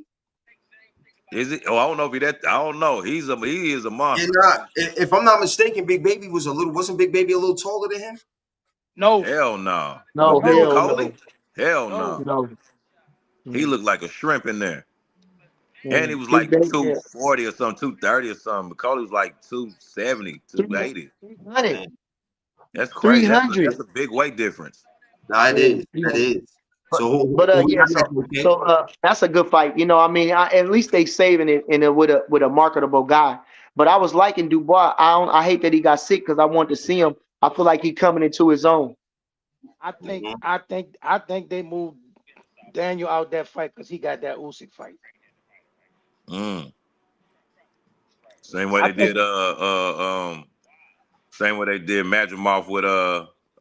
Is it? Oh, I don't know if he that. I don't know. He is a Yeah, monster. if I'm not mistaken, Big Baby wasn't Big Baby a little taller than him? No, Hell no. No, But Big hell Coley? no, Hell no. no. no. He looked like a shrimp in there. And he was Big like baby, 240 or something, 230 or something. McCauley was like 270, 280. 300, That's crazy. That's 300. a big weight difference. Nah, it is. Yeah. That is. But So who we yeah, got next, okay? so that's a good fight. I mean, at least they saving it with a marketable guy. But I was liking Dubois. I hate that he got sick because I want to see him. I feel like he coming into his own. I think Mhm. I think they moved Daniel out that fight because he got that Usyk fight. Mm. Same way I they think did same way they did Madrimov with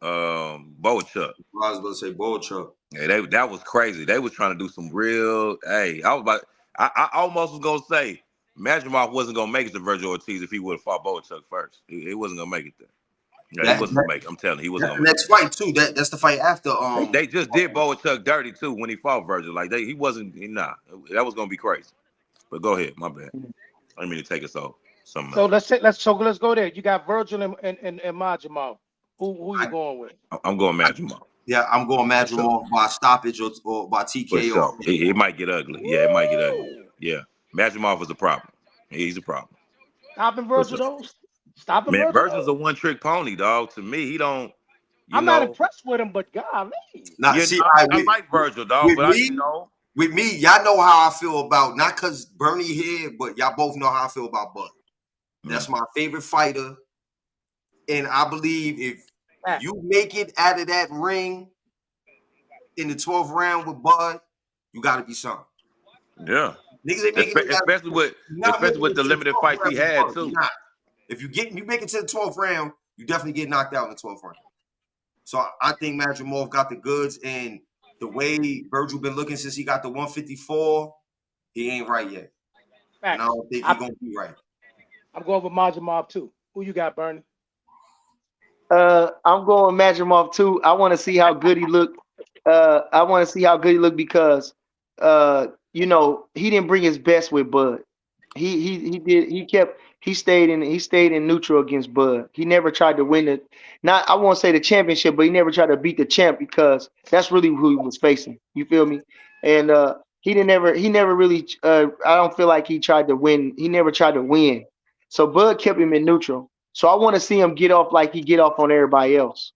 Bochuk. I was about to say Bochuk. Yeah, that was crazy. They was trying to do some real. Hey, I almost was gonna say Madrimov wasn't gonna make it to Virgil Ortiz if he would have fought Bochuk first. He wasn't gonna make it there. Yeah, he wasn't gonna make it. I'm telling you, he wasn't That's gonna the make next fight too. That's the fight after. it. They just did Bochuk dirty too when he fought Virgil. Like he wasn't. Nah, that was gonna be crazy. But go ahead, my bad. I didn't mean to take us off. Something so. else. Let's go there. You got Virgil and Majimov. Who you going with? I'm going Madrimov. Yeah, I'm going Madrimov by stoppage or by For TKO. sure. It might get ugly. Yeah, it might get ugly. Yeah. Madrimov is a problem. He's a problem. Stopping Virgil though. Stopping Man, Virgil. Virgil's a one-trick pony, dog. To me, he don't, I'm not impressed with him, but golly. Now, yeah, see, I like Virgil, dog, but with me, y'all know how I feel about not because Bernie here, but y'all both know how I feel about Bud. That's my favorite fighter, and I believe if you make it out of that ring in the 12th round with Bud, you got to be something. Yeah. Niggas ain't making it, especially with the limited fights he had too. If you make it to the 12th round, you definitely get knocked out in the 12th round. So I think Madrimov got the goods, and the way Virgil been looking since he got the 154, he ain't right yet. And I don't think he's gonna be right. I'm going with Majimov too. Who you got, Bernie? I'm going Madrimov too. I want to see how good he looked. Because he didn't bring his best with Bud. He stayed in neutral against Bud. He never tried to win it. Not I won't say the championship, but he never tried to beat the champ because that's really who he was facing. You feel me? And he never really I don't feel like he tried to win. He never tried to win. So Bud kept him in neutral. So I want to see him get off like he get off on everybody else.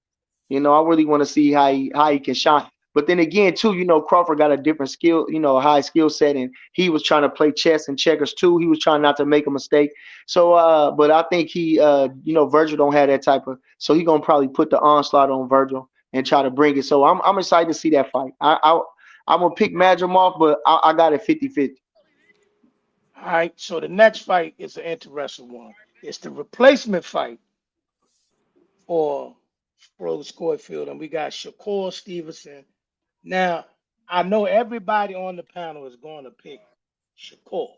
I really want to see how he can shine. But then again, too, Crawford got a different skill, a high skill set, and he was trying to play chess and checkers too. He was trying not to make a mistake. So, but I think Virgil don't have that type of. So he gonna probably put the onslaught on Virgil and try to bring it. So I'm excited to see that fight. I'm gonna pick Madrimov, but I got it 50-50. All right. So the next fight is an interesting one. It's the replacement fight for Rose Schofield, and we got Shakur Stevenson. Now, I know everybody on the panel is going to pick Shakur.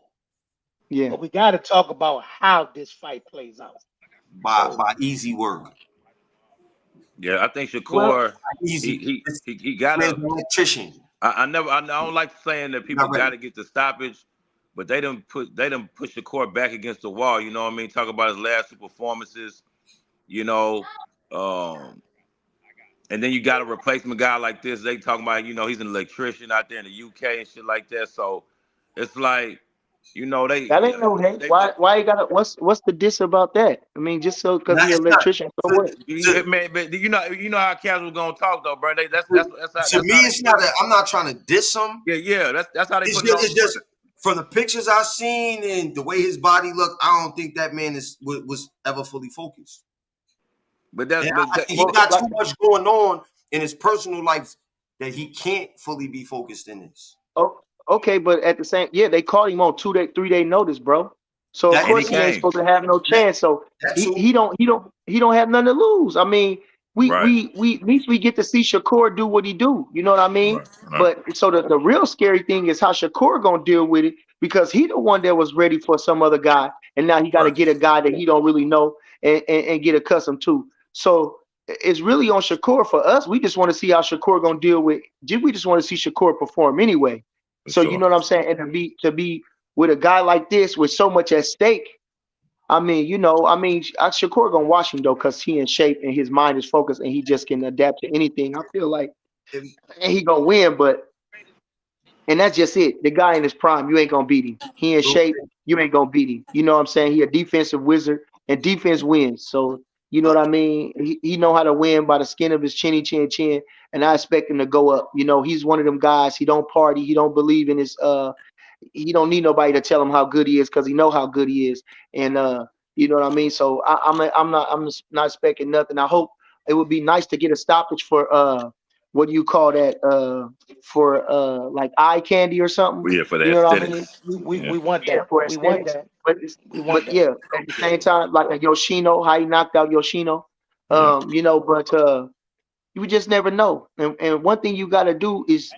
Yeah. But we got to talk about how this fight plays out. By easy work. Yeah, I think Shakur, easy. He got a electrician. I don't like saying that people got to get the stoppage, but they done push Shakur back against the wall. You know what I mean? Talk about his last two performances. And then you got a replacement guy like this. They talking about, he's an electrician out there in the UK and shit like that. So it's like, they. That ain't no hate. Why you gotta? What's the diss about that? I mean, just so because he's an electrician. So what? Man, but you know how casual gonna talk though, bro. That's to me. It's not. I'm not trying to diss him. Yeah. That's how they. It's just from the pictures I've seen and the way his body looked. I don't think that man was ever fully focused. But he got too much going on in his personal life that he can't fully be focused in this. Oh, okay, but at the same, they called him on 3-day notice, bro. So of course he ain't supposed to have no chance. So he don't have nothing to lose. I mean, we at least we get to see Shakur do what he do. You know what I mean? Right. But so the real scary thing is how Shakur gonna deal with it, because he the one that was ready for some other guy, and now he got to Right. get a guy that he don't really know and get accustomed to. So it's really on Shakur. For us, we just want to see how Shakur gonna deal with. We just want to see Shakur perform anyway. For So sure. you know what I'm saying? And to be with a guy like this with so much at stake. I mean, Shakur gonna watch him though, cause he in shape and his mind is focused and he just can adapt to anything. I feel like If- and he gonna win, and that's just it. The guy in his prime, you ain't gonna beat him. He in shape, you ain't gonna beat him. You know what I'm saying? He a defensive wizard, and defense wins. So you know what I mean? He know how to win by the skin of his chinny chin, and I expect him to go up. You know, he's one of them guys. He don't party. He don't believe in his he don't need nobody to tell him how good he is, because he know how good he is. And you know what I mean? So I'm not expecting nothing. I hope it would be nice to get a stoppage for what do you call that? For like eye candy or something. Yeah, for the You know what I mean? aesthetics. We Yeah. want Yeah, that. for We want aesthetics. that. But We want that. yeah, at the same time, like a Yoshino, how he knocked out Yoshino. Yeah. You know, but you would just never know. And one thing you gotta do is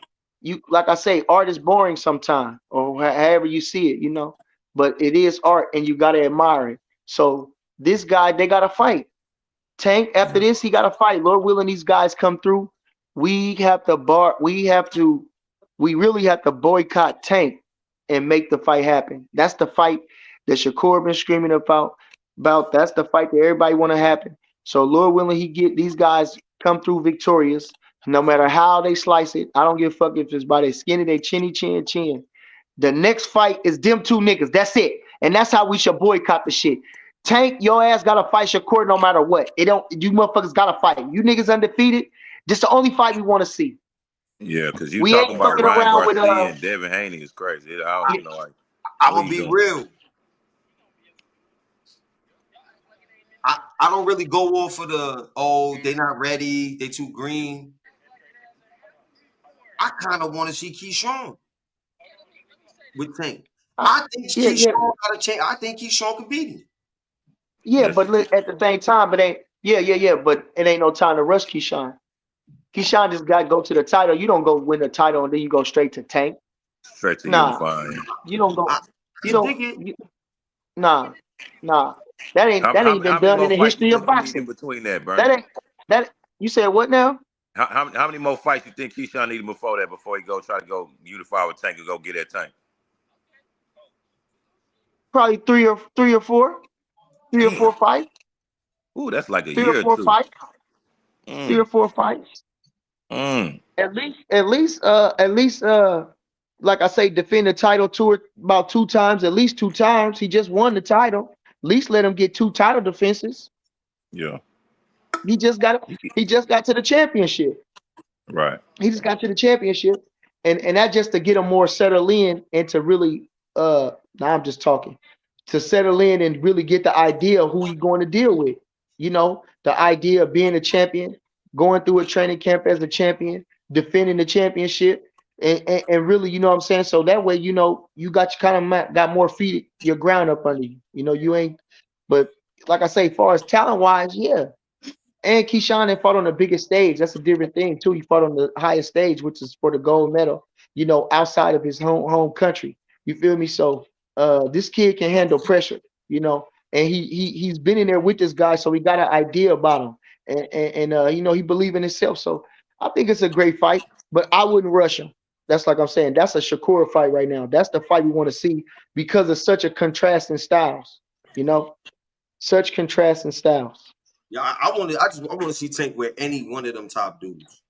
like I say, art is boring sometimes, or however you see it, you know. But it is art, and you gotta admire it. So this guy, they gotta fight. Tank, after this, he gotta fight. Lord willing, these guys come through. We have to we really have to boycott Tank and make the fight happen. That's the fight that Shakur been screaming about. That's the fight that everybody want to happen. So Lord willing, he get these guys come through victorious, no matter how they slice it. I don't give a fuck if it's by their skinny, they chinny chin. The next fight is them two niggas. That's it. And that's how we should boycott the shit. Tank, your ass gotta fight Shakur no matter what. You motherfuckers gotta fight. You niggas undefeated. This the only fight we want to see. Yeah, because you We talking ain't about fucking Ryan around with Garcia and Devin Haney is crazy. I don't, like, I'm what gonna you be doing? real. I don't really go off for they not ready, they too green. I kind of want to see Keyshawn with Tank. I think Keyshawn got a chance. I think Keyshawn can beat him. Yeah, but look, at the same time, but but it ain't no time to rush Keyshawn. Keyshawn just got to go to the title. You don't go win the title and then you go straight to Tank. Straight to Nah, unifying. you don't go. You don't. Nah. That ain't How been many done more in the fights you history of think you need in boxing. between that, Bernie? That you said what now? How many more fights you think Keyshawn needed before that, before he try to go unify with Tank and go get that Tank? Probably three or four. Three or four fights. Ooh, that's like a 3 or year or 4 two. fights. 3 or 4 fights. At least, like I say, defend the title about 2 times, at least 2 times. He just won the title. At least let him get 2 title defenses. Yeah. He just got to the championship. Right. He just got to the championship. And that just to get him more settled in and to really now I'm just talking. To settle in and really get the idea of who he's going to deal with. You know, the idea of being a champion, going through a training camp as a champion, defending the championship, and really, you know what I'm saying? So that way, you know, you got more feet, your ground up under you. You know, you ain't, but like I say, as far as talent wise, yeah. And Keyshawn had fought on the biggest stage. That's a different thing too. He fought on the highest stage, which is for the gold medal, you know, outside of his home country. You feel me? So this kid can handle pressure, you know, and he's been in there with this guy, so he got an idea about him. And you know, he believe in himself. So I think it's a great fight, but I wouldn't rush him. That's like I'm saying. That's a Shakur fight right now. That's the fight we want to see because of such a contrasting styles, you know, such contrasting styles. Yeah, I want to see Tank with any one of them top dudes.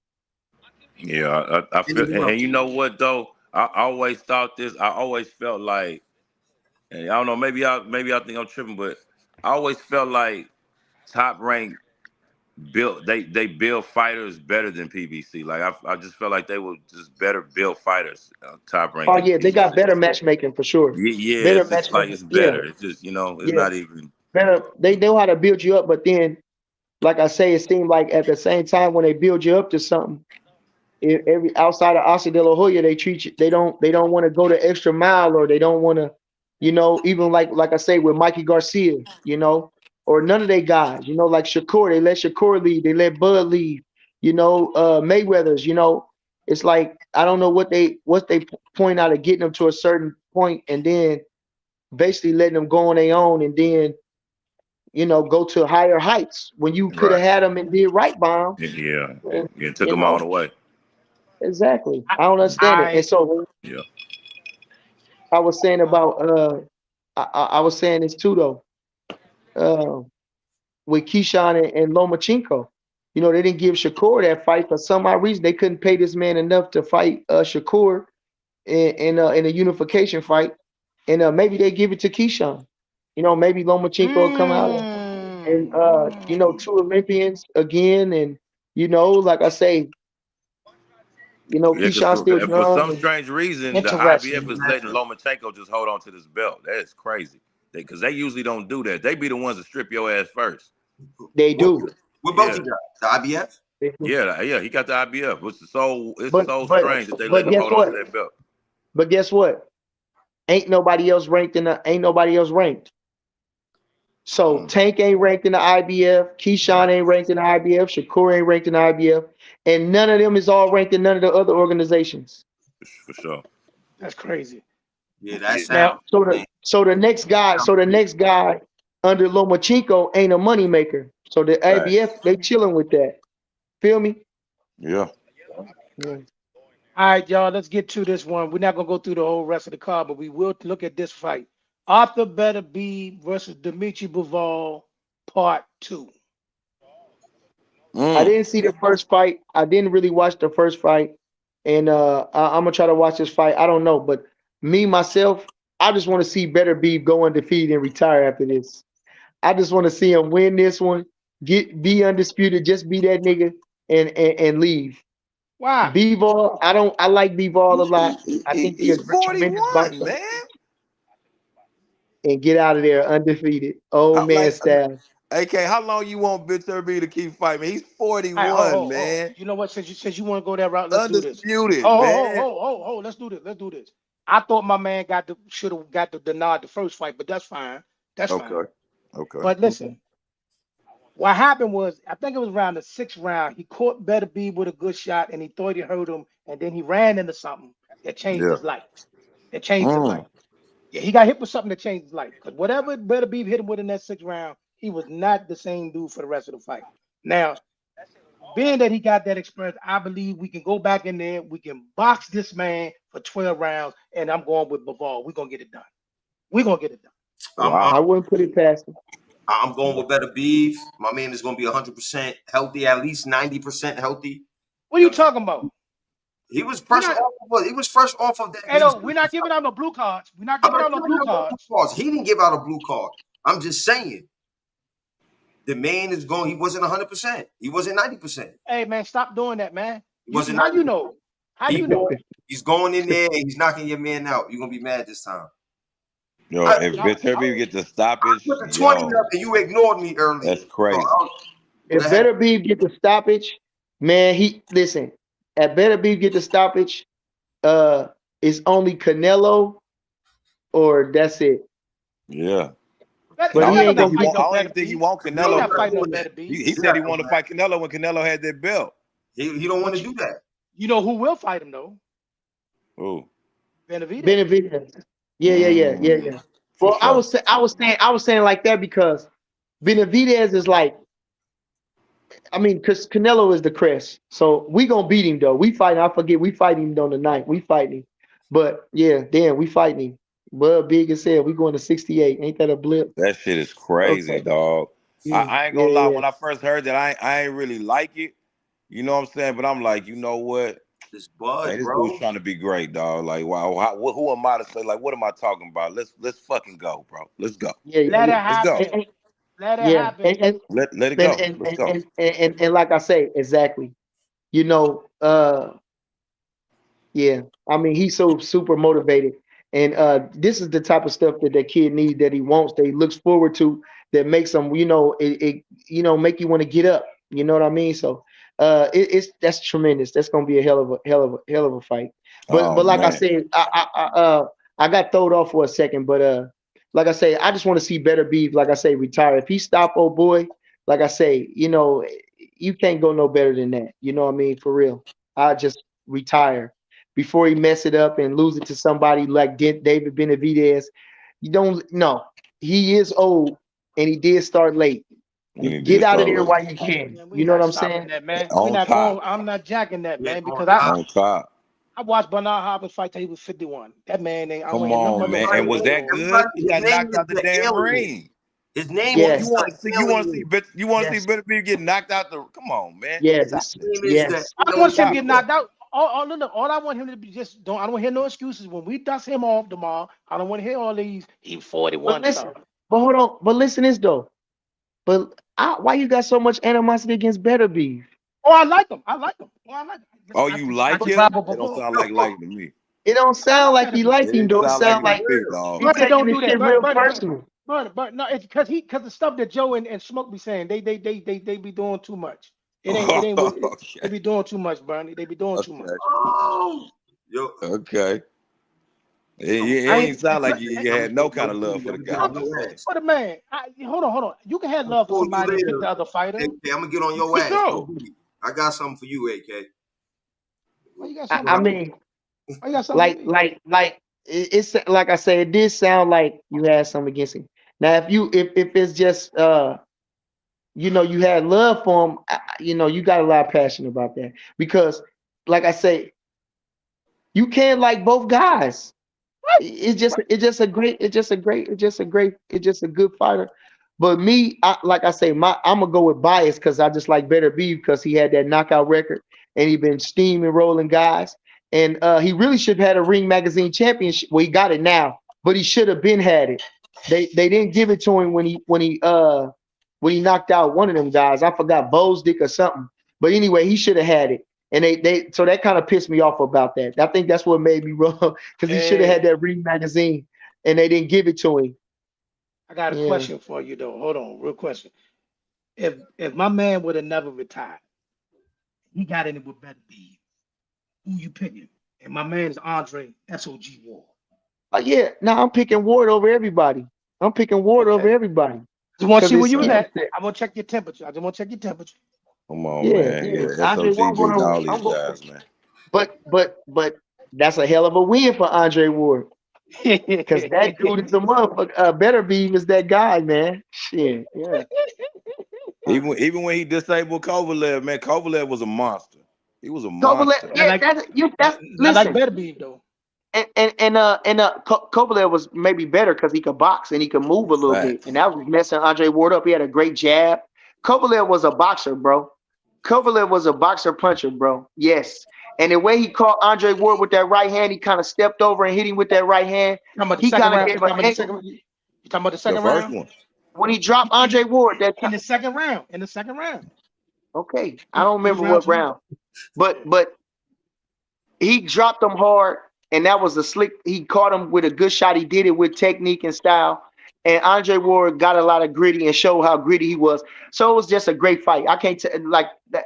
Yeah, I feel, and you know what though? I always thought this. I always felt like, and I don't know, maybe I think I'm tripping, but I always felt like Top Rank they build fighters better than PBC. Like I just felt like they were just better built fighters. Top Rank. Oh yeah, they got better matchmaking for sure. Yeah, better it's just like it's better. It's just, you know, it's not even better. They know how to build you up, but then, like I say, it seemed like at the same time when they build you up to something, every outside of Oscar De La Hoya, they treat you. They don't want to go the extra mile, or they don't want to, you know, even like I say with Mikey Garcia, you know, or none of their guys. You know, like Shakur, they let Shakur leave, they let Bud leave. You know, Mayweather's. You know, it's like I don't know what they point out of getting them to a certain point, and then basically letting them go on their own, and then go to higher heights when you could have Right. had them and did right by them. Yeah. And, Yeah. Took them all the way. exactly. I don't understand it. And so Yeah. I was saying about I was saying this too though. With Keyshawn and Lomachenko. They didn't give Shakur that fight for some odd reason. They couldn't pay this man enough to fight Shakur in a unification fight. And maybe they give it to Keyshawn. Maybe Lomachenko will come out and two Olympians again. And like I say, Yeah, Keyshawn still for some young. strange reason, the Interesting. IBF is letting Lomachenko just hold on to this belt. That is crazy. Because they usually don't do that. They be the ones that strip your ass first. They do. What belt you got? The IBF? Yeah, he got the IBF. It's so strange that they but let him guess hold what? on to that belt. But guess what? Ain't nobody else ranked. So Tank ain't ranked in the IBF. Keyshawn ain't ranked in the IBF. Shakur ain't ranked in the IBF. And none of them is all ranked in none of the other organizations. For sure. That's crazy. Yeah, that's now. So the next guy under Lomachenko ain't a moneymaker. So the IBF, they chilling with that. Feel me? Yeah. All right, y'all, let's get to this one. We're not going to go through the whole rest of the card, but we will look at this fight. Arthur Beterbiev versus Dimitri Bivol, Part 2. I didn't see the first fight. I didn't really watch the first fight. And I'm going to try to watch this fight. I don't know. But me, myself, I just want to see Beterbiev go undefeated and retire after this. I just want to see him win this one, be undisputed, just be that nigga and leave. Why? Bivol, I like Bivol a lot. I think he's a 41, man. And get out of there undefeated. Old man style. AK, how long you want Beterbiev to keep fighting? He's 41, man. You know what? Since you want to go that route, let's undisputed, do this. Oh, let's do this. I thought my man should have got the nod the first fight, but that's fine. Fine. Okay. But listen, what happened was, I think it was around the 6th round. He caught Beterbiev with a good shot, and he thought he hurt him, and then he ran into something that changed his life. That changed his life. Yeah, he got hit with something that changed his life. Because whatever Beterbiev hit him with in that 6th round, he was not the same dude for the rest of the fight. Now, being that he got that experience, I believe we can go back in there. We can box this man for 12 rounds, and I'm going with Bivol. We're going to get it done. I wouldn't put it past him. I'm going with Beterbiev. My man is going to be 100% healthy, at least 90% healthy. What are you talking about? He was fresh off of that. Hey, no, we're not giving out no blue cards. He didn't give out a blue card. I'm just saying. The man is going. He wasn't 100%. He wasn't 90%. Hey, man, stop doing that, man. How you know? How you know? He's going in there and he's knocking your man out. You're gonna be mad this time. Yo, if Beterbiev get the stoppage, I put the 20 up and you ignored me earlier. That's crazy. If Beterbiev get the stoppage, man, At Beterbiev get the stoppage, it's only Canelo, or that's it. Yeah. But he ain't gonna I don't even think he want Canelo. He said he wanted to fight Canelo when Canelo had that belt. He don't want to do that. You know who will fight him though? Who? Benavidez. Yeah. Well, I was saying like that because Benavidez is like, because Canelo is the crest. So we gonna beat him though. We fighting. I forget. We fighting him on the 9th. We fighting him. But yeah, damn, we fighting him. Bud big as hell. We going to 68. Ain't that a blip? That shit is crazy, dog. I ain't gonna lie. When I first heard that, I ain't really like it. You know what I'm saying? But I'm like, you know what? This Bud, this bro. dude's trying to be great, dog. Like, wow, who am I to say? Like, what am I talking about? Let's fucking go, bro. Let's go. Let it happen. Let it happen. Let it go. Let's go. And like I say, exactly. Yeah. I mean, he's so super motivated. And this is the type of stuff that kid needs, that he wants, that he looks forward to, that makes him, make you want to get up. You know what I mean? So that's tremendous. That's gonna be a hell of a fight. But like I said, I got thrown off for a second. But like I say, I just want to see Better Beef, like I say, retire. If he stop, oh boy, like I say, you can't go no better than that. You know what I mean? For real. I just retire before he mess it up and lose it to somebody like David Benavidez. You don't no. He is old and he did start late. And he Get did out of start there late. while you can. Man, we You know what not I'm stopping saying? that, man. We On not going. top. I'm not jacking that, Yeah, man, on because top. On top. I watched Bernard Hopkins fight till he was 51. That man ain't. I don't Come hear nothing on, but no man. And was praise. that Yo. good? Everybody, He his got name knocked is out the the damn alien. ring. His name You is Yes. want to the see alien. you want to see Yes. Better Beef get knocked out the come on, man. Stop Yes. His that. name is the Yes. I don't want to see him Stop get alien. that. knocked out. Look, all I want him to be just don't. I don't want to hear no excuses when we dust him off tomorrow. I don't want to hear all these. He But 41 listen, stuff. but hold on. But listen this though. But why you got so much animosity against Better Beef? Oh, I like him. I like him. Oh, I like him. Oh, I you just, I like just him? have a It don't before. sound like liking to me. It don't I sound like like that he beef. like It him didn't though. It sound like sound it like to me, dog. he But taking don't this do that. shit real But personal. no, it's because the stuff that Joe and Smoke be saying, they be doing too much. It ain't what they Okay. be doing too much, Bernie. They be doing too much. Okay. Oh, yo, Okay. I'm It I ain't ain't. sound like you I'm had gonna no get kind no of love booty. for the I'm gonna get guy. on I'm I'm just your saying. ass. for the man. Hold on. You can have I'm gonna love for call you somebody and pick later. the other fighter. AK, I'm gonna get on your For ass. No sure. booty. I got something for you, AK. Why you got I, something I for me? mean, Why you got something for me? it's like I say, it did sound like you had something against him. Now, if it's just you had love for him, you got a lot of passion about that because, like I say, you can't like both guys. It's just a good fighter. But me, like I say, I'm gonna go with bias because I just like Better Beef because he had that knockout record and he been steaming rolling guys. And he really should have had a Ring Magazine championship. Well, he got it now, but he should have been had it. They didn't give it to him when he knocked out one of them guys. I forgot Bozdick or something. But anyway, he should have had it. And they so that kind of pissed me off about that. I think that's what made me wrong because he should have had Hey, that Ring Magazine and they didn't give it to him. I got a Yeah. question for you though. Hold on, real question. If my man would have never retired, he got in it with Better Beef. Who you picking? And my man is Andre SOG Ward. Yeah. Now I'm picking Ward over everybody. I'm picking Ward over Okay. everybody Just want to because see where his you was skill at. set. I'm gonna check your temperature. I just want to check your temperature. Come on, Yeah, man. yeah. Yeah, Andre SOG Ward beating gonna all these I'm going guys, man. but that's a hell of a win for Andre Ward because that dude is a motherfucker. Better Beef is that guy, man. Shit. Yeah. Even when he disabled Kovalev, man, Kovalev was a monster. He was a Kovalev, monster. not yeah, like that's not like listen. Better Beef though. Kovalev was maybe better because he could box and he could move a little bit, and Facts. that was messing Andre Ward up. He had a great jab. Kovalev was a boxer, bro. Kovalev was a boxer puncher, bro. Yes, and the way he caught Andre Ward with that right hand, he kind of stepped over and hit him with that right hand. You talking about the He second kind of round? You gave an talking about the ankle second? You talking about the The second first round? one. when he dropped Andre Ward. In the second round. In the second round. Okay, I He don't was remember round what two. round, but he dropped him hard, and that was a slick. He caught him with a good shot. He did it with technique and style. And Andre Ward got a lot of gritty and showed how gritty he was. So it was just a great fight. I can't tell like that.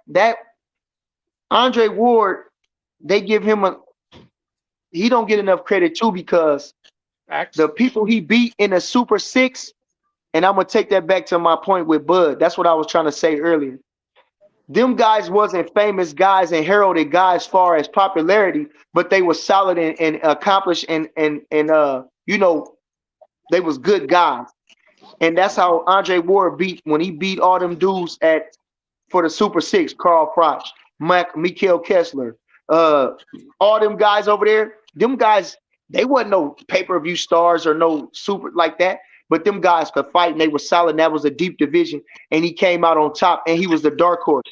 That Andre Ward, they give him a. He don't get enough credit too because Facts. the people he beat in the Super Six, and I'm gonna take that back to my point with Bud. That's what I was trying to say earlier. Them guys wasn't famous guys and heralded guys as far as popularity, but they were solid and accomplished and they was good guys. And that's how Andre Ward beat when he beat all them dudes for the Super Six, Carl Froch, Mikael Kessler, all them guys over there, them guys, they wasn't no pay-per-view stars or no super like that. But them guys could fight and they were solid. And that was a deep division. And he came out on top and he was the dark horse.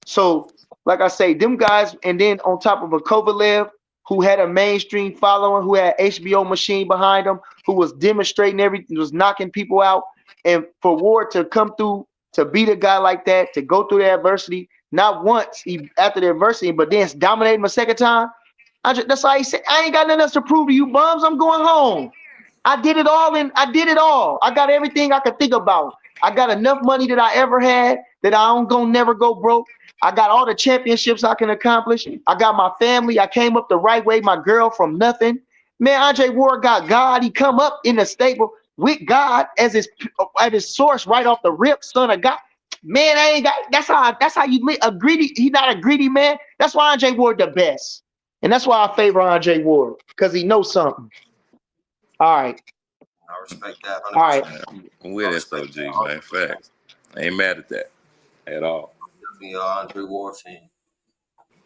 So, like I say, them guys, and then on top of a Kovalev who had a mainstream following, who had HBO machine behind him, who was demonstrating everything, was knocking people out, and for Ward to come through to beat a guy like that, to go through the adversity, not once after the adversity, but then dominate him a second time. That's why he said, "I ain't got nothing else to prove to you bums. I'm going home. I did it all, and I did it all. I got everything I could think about. I got enough money that I ever had that I don't gonna never go broke. I got all the championships I can accomplish. I got my family. I came up the right way. My girl from nothing. Man, Andre Ward got God. He come up in the stable with God as his source right off the rip, son of God. Man, I ain't got. That's how you a greedy. He not a greedy man. That's why Andre Ward the best, and that's why I favor Andre Ward because he knows something. All right. I respect that. 100%. All right. I'm with SOG, man. Facts. I ain't mad at that at all. Definitely Andre Ward fan.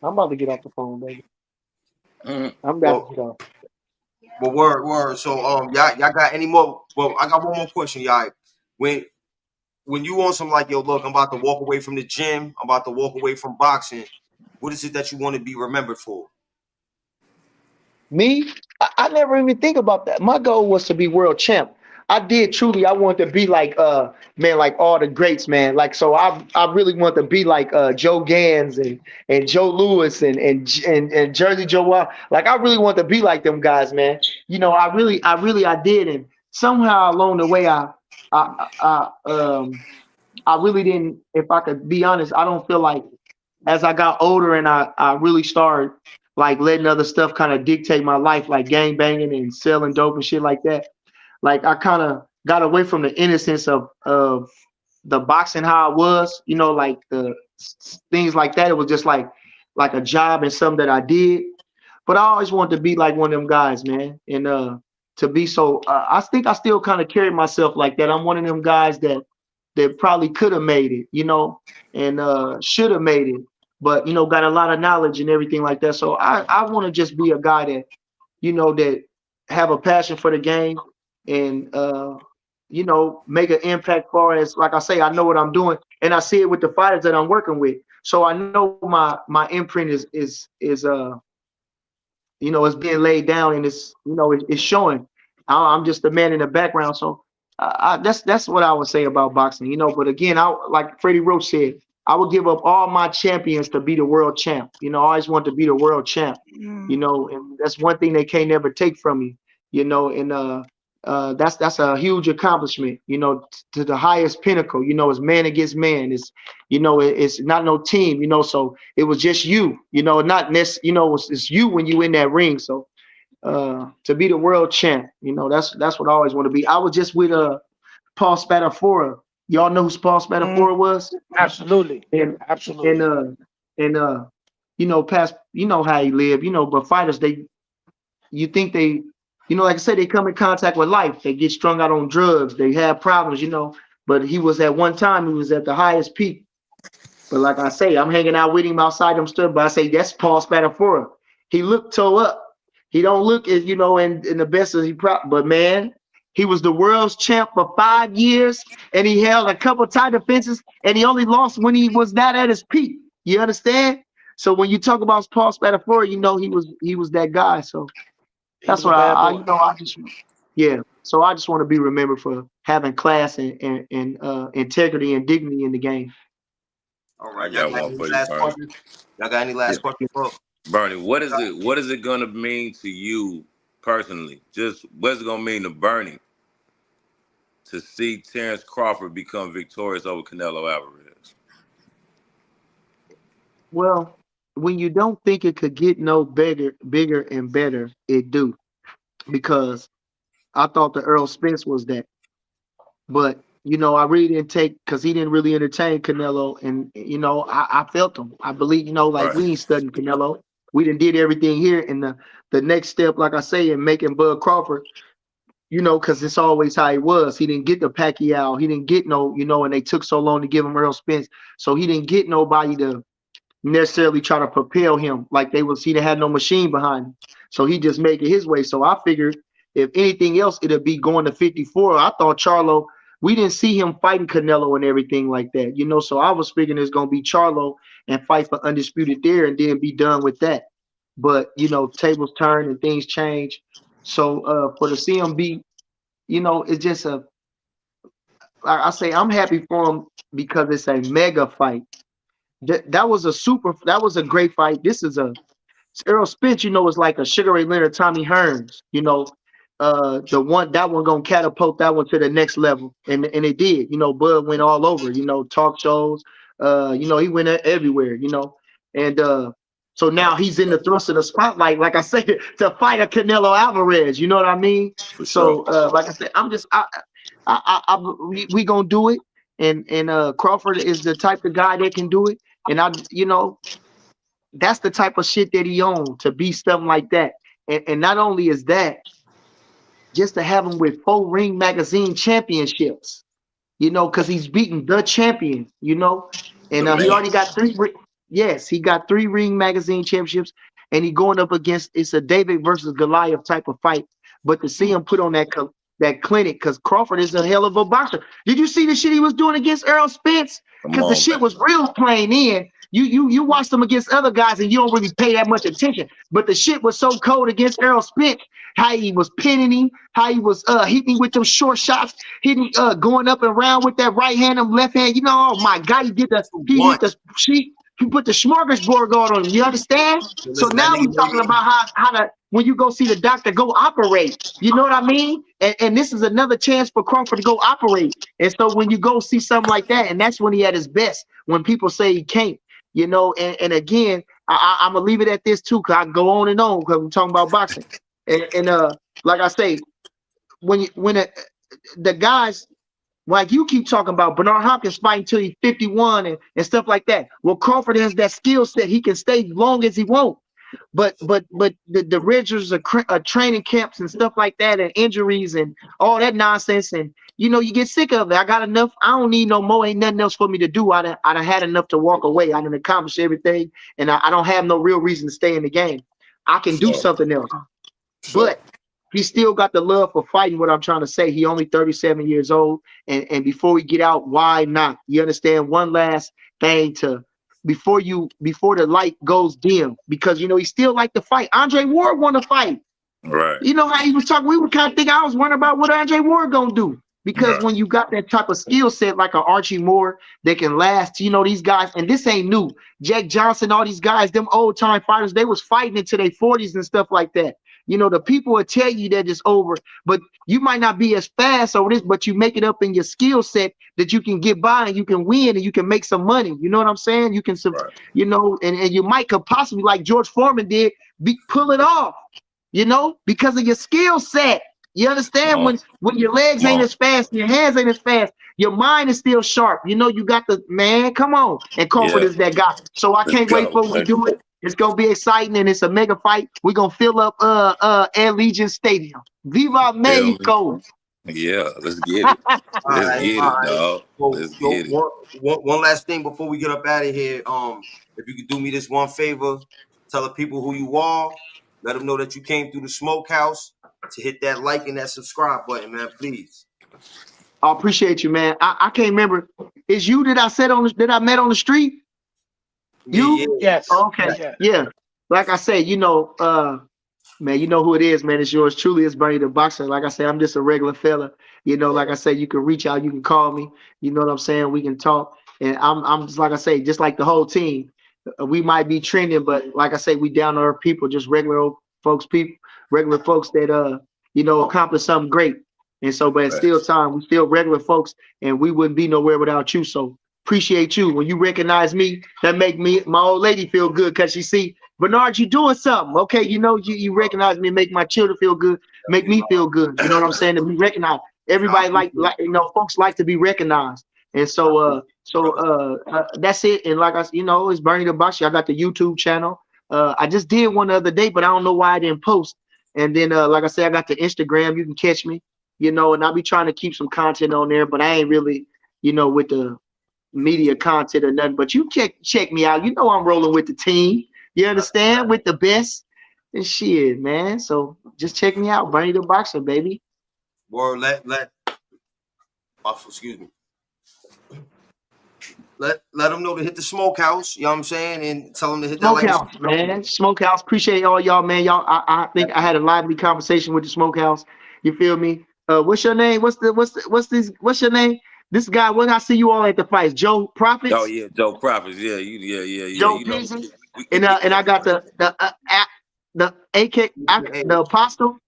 I'm about to get off the phone, baby. Mm-hmm. I'm about to get off. But word. So y'all got any more? Well, I got one more question, y'all. When you want some like, yo, look, I'm about to walk away from the gym, I'm about to walk away from boxing, what is it that you want to be remembered for? Me, I never even think about that. My goal was to be world champ. I wanted to be like man, like all the greats, man. Like so I really want to be like Joe Gans and Joe Louis and Jersey Joe Wild. Like I really want to be like them guys, man. You know, I did, and somehow along the way I really didn't, if I could be honest, I don't feel like as I got older and I really started like letting other stuff kind of dictate my life, like gang banging and selling dope and shit like that. Like I kind of got away from the innocence of the boxing how it was, you know, like the things like that. It was just like a job and something that I did. But I always wanted to be like one of them guys, man. And to be so, I think I still kind of carry myself like that. I'm one of them guys that probably could have made it, you know, and should have made it, but you know, got a lot of knowledge and everything like that. So I want to just be a guy that, you know, that have a passion for the game and you know, make an impact far as, like I say, I know what I'm doing and I see it with the fighters that I'm working with. So I know my imprint is you know, it's being laid down and it's, you know, it's showing. I'm just a man in the background. So that's what I would say about boxing, you know. But again, like Freddie Roach said, I would give up all my champions to be the world champ. You know, I always want to be the world champ, you know, and that's one thing they can't never take from you, you know. And that's a huge accomplishment, you know, to the highest pinnacle. You know, it's man against man. It's, you know, it's not no team, you know. So it was just you, you know, not this, you know, it's you when you in that ring. So to be the world champ, you know, that's what I always want to be. I was just with Paul Spadafora. Y'all know who Paul Spadafora was? Absolutely. And you know, past, you know how he lived, you know, but fighters, you think they, you know, like I said, they come in contact with life. They get strung out on drugs. They have problems, you know, but he was at one time, he was at the highest peak. But like I say, I'm hanging out with him outside them stuff, but I say, that's Paul Spadafora. He looked toe up. He don't look as, you know, in the best as but man, he was the world's champ for 5 years and he held a couple title defenses and he only lost when he was not at his peak. You understand? So when you talk about Paul Spadafora, you know, he was that guy. So that's what I you know, I just, yeah. So I just want to be remembered for having class and integrity and dignity in the game. All right. Y'all got any last questions, bro? Bernie, what is it gonna mean to you personally? Just what's it gonna mean to Bernie to see Terrence Crawford become victorious over Canelo Alvarez? Well, when you don't think it could get no bigger and better, it do. Because I thought the Earl Spence was that. But, you know, I really didn't take, because he didn't really entertain Canelo. And, you know, I felt him. I believe, you know, like we ain't studying Canelo. We did everything here. And the next step, like I say, in making Bud Crawford, you know, because it's always how he was. He didn't get the Pacquiao. He didn't get no, you know, and they took so long to give him Earl Spence. So he didn't get nobody to necessarily try to propel him like he didn't have no machine behind him. So he just make it his way. So I figured if anything else, it'd be going to 54. I thought Charlo, we didn't see him fighting Canelo and everything like that, you know. So I was figuring it's gonna be Charlo and fight for undisputed there and then be done with that. But you know, tables turn and things change. So for the CMB, you know, it's just I say I'm happy for him because it's a mega fight. That was a great fight. This is Errol Spence, you know, is like a Sugar Ray Leonard, Tommy Hearns, you know, that one gonna catapult that one to the next level. And it did, you know. Bud went all over, you know, talk shows, you know, he went everywhere, you know. And So now he's in the thrust of the spotlight, like I said, to fight a Canelo Alvarez. You know what I mean? For So, sure. like I said, we gonna do it, and Crawford is the type of guy that can do it, and that's the type of shit that he owned to be something like that, and not only is that, just to have him with 4 Ring Magazine championships, because he's beaten the champion, and The he man. already got 3. Yes, he got 3 Ring Magazine championships, and he going up against, it's a David versus Goliath type of fight. But to see him put on that clinic, because Crawford is a hell of a boxer. Did you see the shit he was doing against Errol Spence? Come Because the on, shit man. was real playing in. You watched him against other guys and you don't really pay that much attention. But the shit was so cold against Errol Spence, how he was pinning him, how he was hitting with them short shots, hitting going up and around with that right hand and left hand. Oh my God, he One. put the smorgasbord on him. You understand? So Listen, that now nigga we're know talking about how to, when you go see the doctor, go operate. You know what I mean? And this is another chance for Crawford to go operate. And so when you go see something like that, and that's when he at his best, when people say he can't, and again, I'm gonna leave it at this too, because I go on and on because we're talking about boxing. And like I say, when the guys, like you keep talking about Bernard Hopkins fighting till he's 51 and stuff like that. Well, Crawford has that skill set. He can stay long as he wants. But the rigors of training camps and stuff like that, and injuries and all that nonsense, and you get sick of it. I got enough. I don't need no more. Ain't nothing else for me to do. I done had enough to walk away. I done accomplished everything, and I don't have no real reason to stay in the game. I can do Sure. something else. Sure. But he still got the love for fighting. What I'm trying to say, he only 37 years old, and before we get out, why not? You understand? One last thing before the light goes dim, because he still like to fight. Andre Ward want to fight. Right. You know how he was talking. We were kind of thinking, I was wondering about what Andre Ward gonna do, because Right. when you got that type of skill set like an Archie Moore that can last, these guys, and this ain't new. Jack Johnson, all these guys, them old time fighters, they was fighting into their 40s and stuff like that. The people will tell you that it's over, but you might not be as fast over this, but you make it up in your skill set that you can get by and you can win and you can make some money. You know what I'm saying? You can, Right. and you might could possibly, like George Foreman did, pull it off, because of your skill set. You understand? When your legs ain't as fast, your hands ain't as fast, your mind is still sharp. You got the man. Come on, and Crawford Yeah. is that guy. So I Let's can't wait go. for when we do it. It's gonna be exciting and it's a mega fight. We're gonna fill up Air Legion Stadium. Viva Mexico! Yeah, let's get it. Let's get it, dog. So, Let's get it. one last thing before we get up out of here. If you could do me this one favor, tell the people who you are. Let them know that you came through the Smokehouse, to hit that like and that subscribe button, man, please. I appreciate you, man. I can't remember. Is you that I met on the street? You? Yeah. Yes. Okay. Yeah. Like I say, man, you know who it is, man. It's yours truly. It's Bernie the Boxer. Like I say, I'm just a regular fella. Like I say, you can reach out, you can call me. You know what I'm saying? We can talk. And I'm just, like I say, just like the whole team. We might be trending, but like I say, we down to earth people, just regular old folks, regular folks that accomplish something great. And so, but it's still time. We still regular folks, and we wouldn't be nowhere without you. So appreciate you. When you recognize me, that make my old lady feel good, because she see, Bernard, you doing something. Okay, you recognize me, make my children feel good, make me feel good. You know what I'm saying? To be recognized. Everybody like folks like to be recognized. And so that's it. And like it's Bernie the Boxer. I got the YouTube channel. I just did one the other day, but I don't know why I didn't post. And then like I said, I got the Instagram. You can catch me, and I'll be trying to keep some content on there, but I ain't really, with the media content or nothing. But you check me out. I'm rolling with the team. You understand? With the best and shit, man. So just check me out, Bernie the Boxer, baby. Or excuse me. Let them know to hit the Smokehouse. You know what I'm saying, and tell them to hit that Smokehouse, man. Smokehouse. Appreciate all y'all, man. Y'all, I think I had a lively conversation with the Smokehouse. You feel me? What's your name? What's your name? This guy. When I see you all at the fights, Joe Profits. Oh yeah, Joe Profits. Yeah, yeah. Joe Peasy. And I got the AK, the Apostle,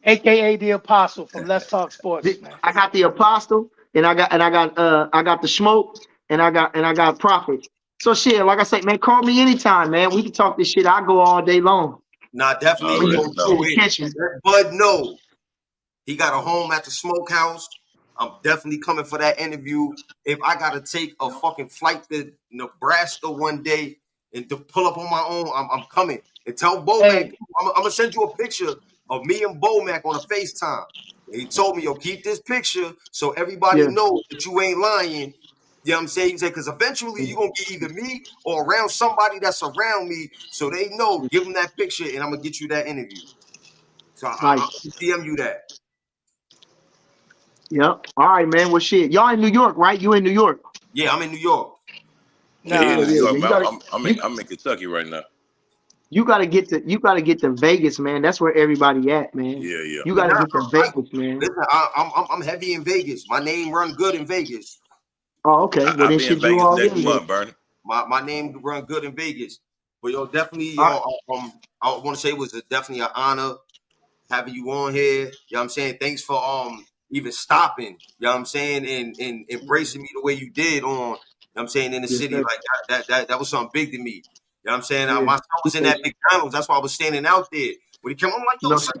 AKA the Apostle from Let's Talk Sports. Man. I got the Apostle, and I got the Smoke, and I got Prophet. So shit, like I say, man, call me anytime, man. We can talk this shit. I go all day long. Nah, definitely. Already Yo, know. too, Catch me. let Bud know he got a home at the smokehouse. I'm definitely coming for that interview. If I gotta take a fucking flight to Nebraska one day and to pull up on my own, I'm coming. And tell Bomac, Hey. I'm gonna send you a picture of me and Bomac on a FaceTime. And he told me, yo, keep this picture so everybody Yeah. knows that you ain't lying. You know what I'm saying? He said, because eventually you're gonna get either me or around somebody that's around me, so they know, give them that picture, and I'm gonna get you that interview. So I'll Nice. DM you that. Yep. All right, man. Well, shit. Y'all in New York, right? You in New York? Yeah, I'm in New York. Yeah, he in Nah. New York, You man. gotta, I'm you, in Kentucky right now. you gotta get to Vegas, man. That's where everybody at, man. Yeah, yeah. You gotta get to Vegas, man. Listen, I'm heavy in Vegas. My name run good in Vegas. Oh, okay. Well, I'll then be in shit, you Vegas all next in there. month, Bernie. My name run good in Vegas. But yo, definitely, All yo, I want to say it was definitely an honor having you on here. You know what I'm saying? Thanks for even stopping, you know what I'm saying, and embracing me the way you did on, you know what I'm saying, in the Yes, city. sir. Like that was something big to me. You know what I'm saying? Yeah. My son was in that McDonald's. That's why I was standing out there. When he came, I'm like, yo, No. son,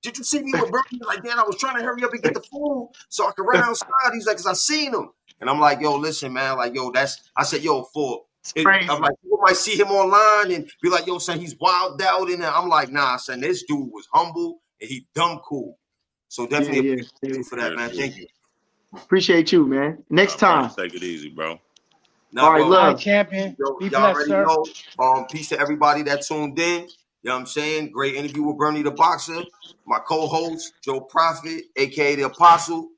did you see me with Bernie? He's like, man, I was trying to hurry up and get the food so I could run outside. He's like, because I seen him. And I'm like, yo, listen, man, like, yo, I said, yo, Crazy. I'm like, people might see him online and be like, yo, son, he's wild out in there. I'm like, nah, son, this dude was humble and he dumb cool. So definitely Yeah. appreciate you for that, man. Thank you. Appreciate you, man. Next Bernie, time. take it easy, bro. Nah, All right, well, All right, love. champion. yo, Be y'all blessed, already sir. know. Peace to everybody that tuned in. You know what I'm saying? Great interview with Bernie the Boxer. My co-host, Joe Prophet, aka the Apostle.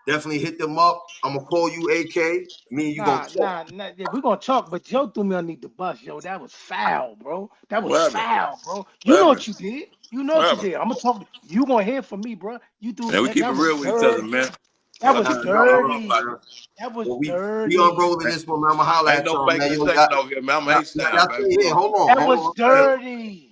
Definitely hit them up. I'm gonna call you, AK. Me and you gonna talk. Nah. Yeah, we're gonna talk, but Joe threw me underneath the bus, yo. That was foul, bro. That was What happened? foul, bro. You What know happened? what you did. You know What what you happened? did. I'm gonna talk. You gonna hear from me, bro. You do Man, we keep it that was real with each other, dirty. man. That Y'all was keep Nah, it no, real. hold Don't on, worry about dirty. it. man. That was Well, we dirty. unrolling this one, man. I'm gonna holla Ain't at no y'all, fake man. news Yo, taking over here, man. I'm now, H-Town, now, baby. here, hold on, That hold was on. Go ahead. dirty.